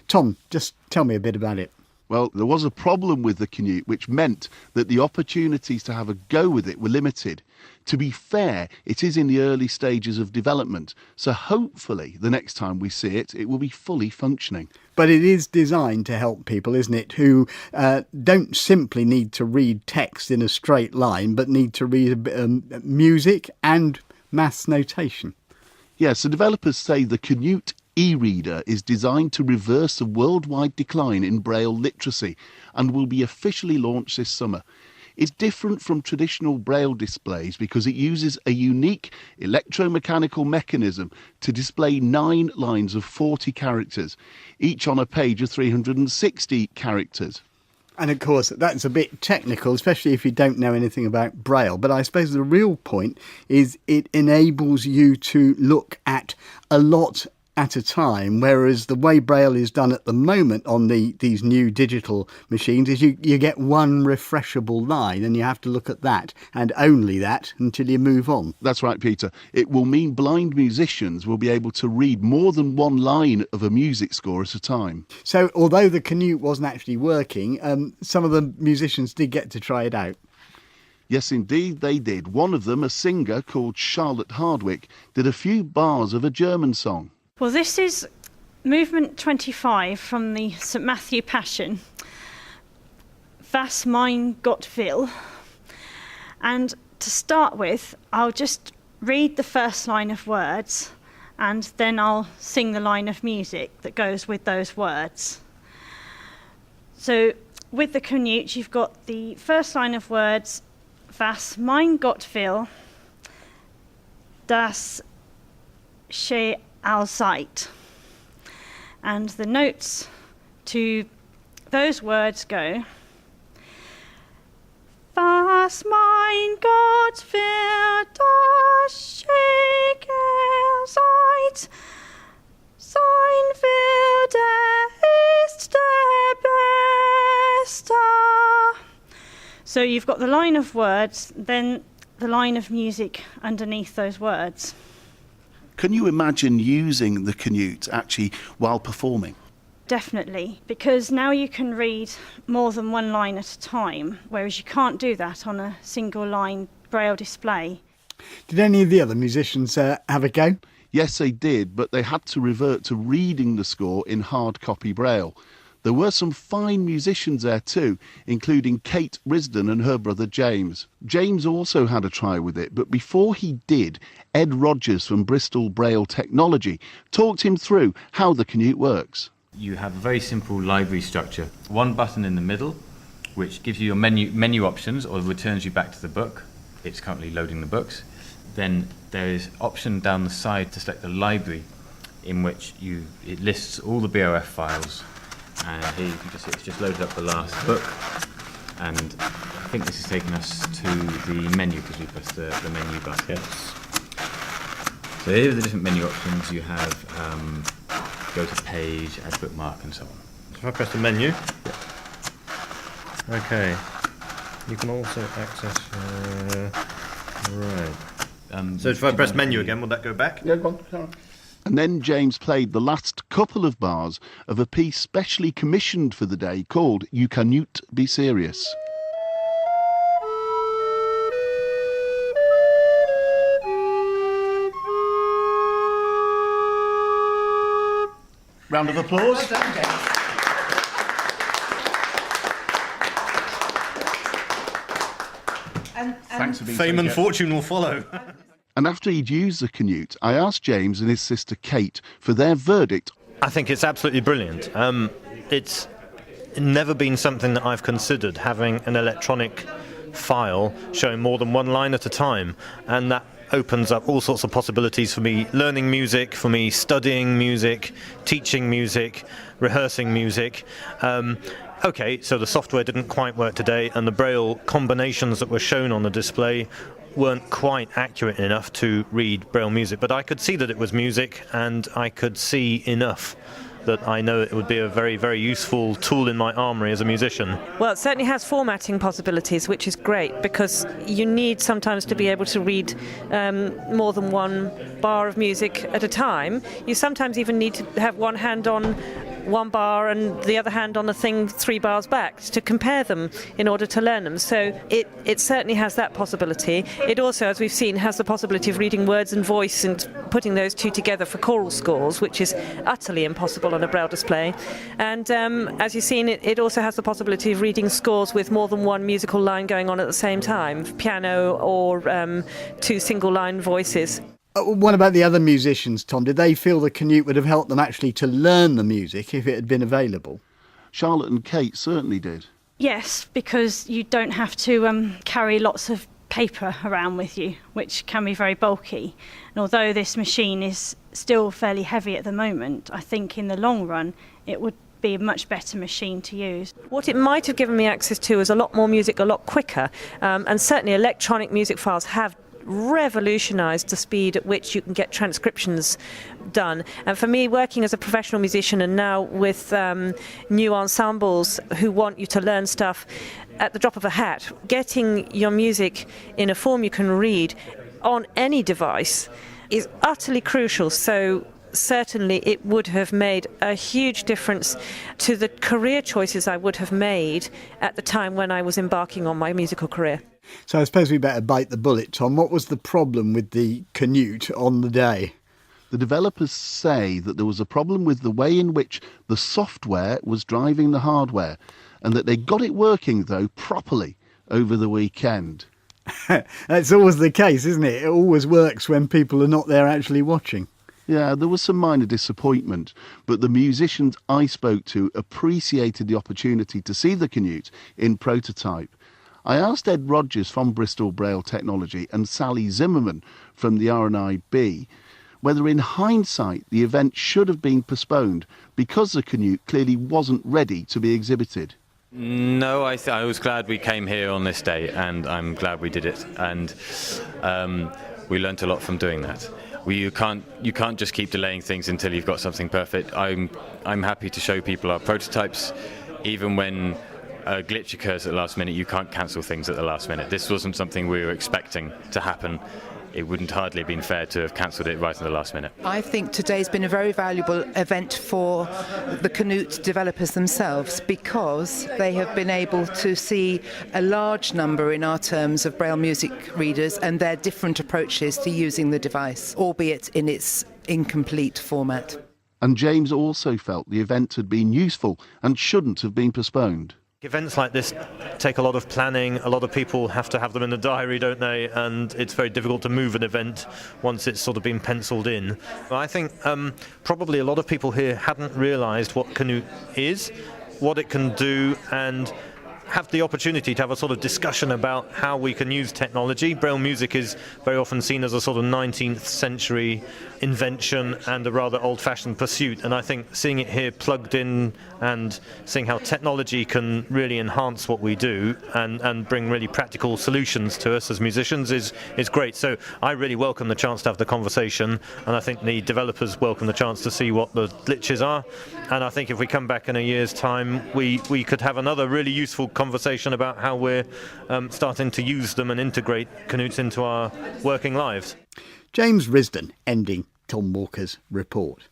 Tom, just tell me a bit about it. Well, there was a problem with the Canute, which meant that the opportunities to have a go with it were limited. To be fair, it is in the early stages of development, so hopefully the next time we see it, it will be fully functioning. But it is designed to help people, isn't it, who don't simply need to read text in a straight line, but need to read a bit of music and maths notation. Yes, the developers say the Canute e-reader is designed to reverse the worldwide decline in Braille literacy and will be officially launched this summer. It's different from traditional Braille displays because it uses a unique electromechanical mechanism to display 9 lines of 40 characters, each on a page of 360 characters. And of course, that's a bit technical, especially if you don't know anything about Braille. But I suppose the real point is it enables you to look at a lot at a time, whereas the way Braille is done at the moment on these new digital machines is you get one refreshable line and you have to look at that and only that until you move on. That's right, Peter. It will mean blind musicians will be able to read more than one line of a music score at a time. So although the Canute wasn't actually working, some of the musicians did get to try it out. Yes, indeed, they did. One of them, a singer called Charlotte Hardwick, did a few bars of a German song. Well, this is movement 25 from the St Matthew Passion, Was mein Gott will. And to start with, I'll just read the first line of words and then I'll sing the line of music that goes with those words. So with the Canute, you've got the first line of words, Was mein Gott will, das she allzeit. And the notes to those words go, Was mein Gott will, das schick allzeit, sein Will, der ist der Beste. So you've got the line of words, then the line of music underneath those words. Can you imagine using the Canute actually while performing? Definitely, because now you can read more than one line at a time, whereas you can't do that on a single line Braille display. Did any of the other musicians have a go? Yes, they did, but they had to revert to reading the score in hard copy Braille. There were some fine musicians there too, including Kate Risdon and her brother James. James also had a try with it, but before he did, Ed Rogers from Bristol Braille Technology talked him through how the Canute works. You have a very simple library structure. One button in the middle, which gives you your menu options or returns you back to the book. It's currently loading the books. Then there is option down the side to select the library, in which it lists all the BOF files. And here you can just see it's just loaded up the last book, and I think this is taking us to the menu because we pressed the menu button. Yes. So here are the different menu options. You have go to page, add bookmark, and so on. if I press the menu. Okay. You can also access... right. So if I press menu again, will that go back? Yeah, go on. And then James played the last couple of bars of a piece specially commissioned for the day called You Cannot Be Serious. Round of applause. Well done, James. Thanks for being Fame so and good. fortune will follow. And after he'd used the Canute, I asked James and his sister Kate for their verdict. I think it's absolutely brilliant. It's never been something that I've considered, having an electronic file showing more than one line at a time, and that opens up all sorts of possibilities for me learning music, for me studying music, teaching music, rehearsing music. Okay, so the software didn't quite work today, and the Braille combinations that were shown on the display weren't quite accurate enough to read Braille music, but I could see that it was music, and I could see enough that I know it would be a very, very useful tool in my armoury as a musician. Well, it certainly has formatting possibilities, which is great, because you need sometimes to be able to read more than one bar of music at a time. You sometimes even need to have one hand on one bar and the other hand on the thing 3 bars back to compare them in order to learn them. So it certainly has that possibility. It also, as we've seen, has the possibility of reading words and voice and putting those two together for choral scores, which is utterly impossible on a Braille display. And as you've seen, it also has the possibility of reading scores with more than one musical line going on at the same time, piano or 2 single line voices. What about the other musicians, Tom? Did they feel the Canute would have helped them actually to learn the music if it had been available? Charlotte and Kate certainly did. Yes, because you don't have to carry lots of paper around with you, which can be very bulky. And although this machine is still fairly heavy at the moment, I think in the long run it would be a much better machine to use. What it might have given me access to is a lot more music a lot quicker, and certainly electronic music files have revolutionised the speed at which you can get transcriptions done. And for me, working as a professional musician and now with new ensembles who want you to learn stuff at the drop of a hat, getting your music in a form you can read on any device is utterly crucial. So certainly it would have made a huge difference to the career choices I would have made at the time when I was embarking on my musical career. So I suppose we better bite the bullet, Tom. What was the problem with the Canute on the day? The developers say that there was a problem with the way in which the software was driving the hardware, and that they got it working, though, properly over the weekend. That's always the case, isn't it? It always works when people are not there actually watching. Yeah, there was some minor disappointment, but the musicians I spoke to appreciated the opportunity to see the Canute in prototype. I asked Ed Rogers from Bristol Braille Technology and Sally Zimmerman from the RNIB whether in hindsight the event should have been postponed because the Canute clearly wasn't ready to be exhibited. No, I was glad we came here on this day, and I'm glad we did it, and we learnt a lot from doing that. You can't just keep delaying things until you've got something perfect. I'm happy to show people our prototypes, even when a glitch occurs at the last minute. You can't cancel things at the last minute. This wasn't something we were expecting to happen. It wouldn't hardly have been fair to have cancelled it right at the last minute. I think today's been a very valuable event for the Canute developers themselves, because they have been able to see a large number in our terms of Braille music readers and their different approaches to using the device, albeit in its incomplete format. And James also felt the event had been useful and shouldn't have been postponed. Events like this take a lot of planning. A lot of people have to have them in the diary, don't they? And it's very difficult to move an event once it's sort of been penciled in. I think probably a lot of people here hadn't realised what Canute is, what it can do, and have the opportunity to have a sort of discussion about how we can use technology. Braille music is very often seen as a sort of 19th century invention and a rather old-fashioned pursuit, and I think seeing it here plugged in and seeing how technology can really enhance what we do and bring really practical solutions to us as musicians is great. So I really welcome the chance to have the conversation, and I think the developers welcome the chance to see what the glitches are, and I think if we come back in a year's time we could have another really useful conversation about how we're starting to use them and integrate Canutes into our working lives. James Risdon ending Tom Walker's report.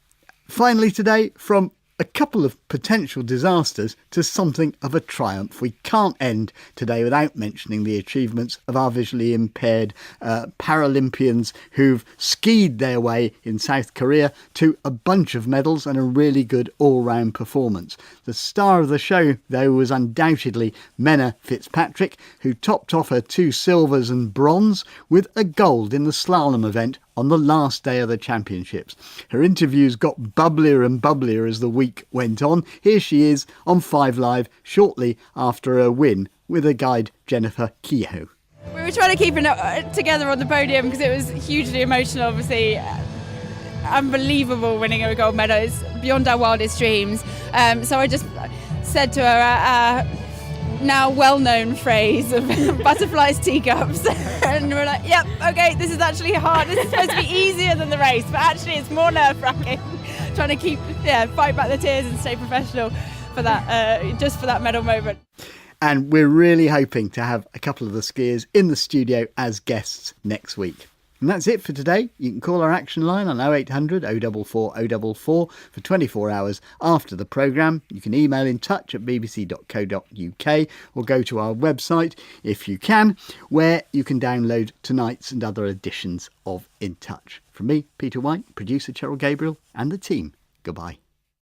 Finally today, from a couple of potential disasters to something of a triumph. We can't end today without mentioning the achievements of our visually impaired Paralympians who've skied their way in South Korea to a bunch of medals and a really good all-round performance. The star of the show, though, was undoubtedly Menna Fitzpatrick, who topped off her 2 silvers and bronze with a gold in the slalom event on the last day of the championships. Her interviews got bubblier and bubblier as the week went on. Here she is on 5 Live shortly after her win with her guide Jennifer Kehoe. We were trying to keep it together on the podium because it was hugely emotional, obviously. Unbelievable winning a gold medal. It's beyond our wildest dreams. So I just said to her, now well-known phrase of butterflies, teacups, and we're like, yep, okay, this is actually hard. This is supposed to be easier than the race, but actually it's more nerve-wracking. Trying to fight back the tears and stay professional for that, just for that medal moment. And we're really hoping to have a couple of the skiers in the studio as guests next week. And that's it for today. You can call our action line on 0800 044 044 for 24 hours after the programme. You can email in touch at bbc.co.uk or go to our website if you can, where you can download tonight's and other editions of In Touch. From me, Peter Wight, producer Cheryl Gabriel and the team, goodbye.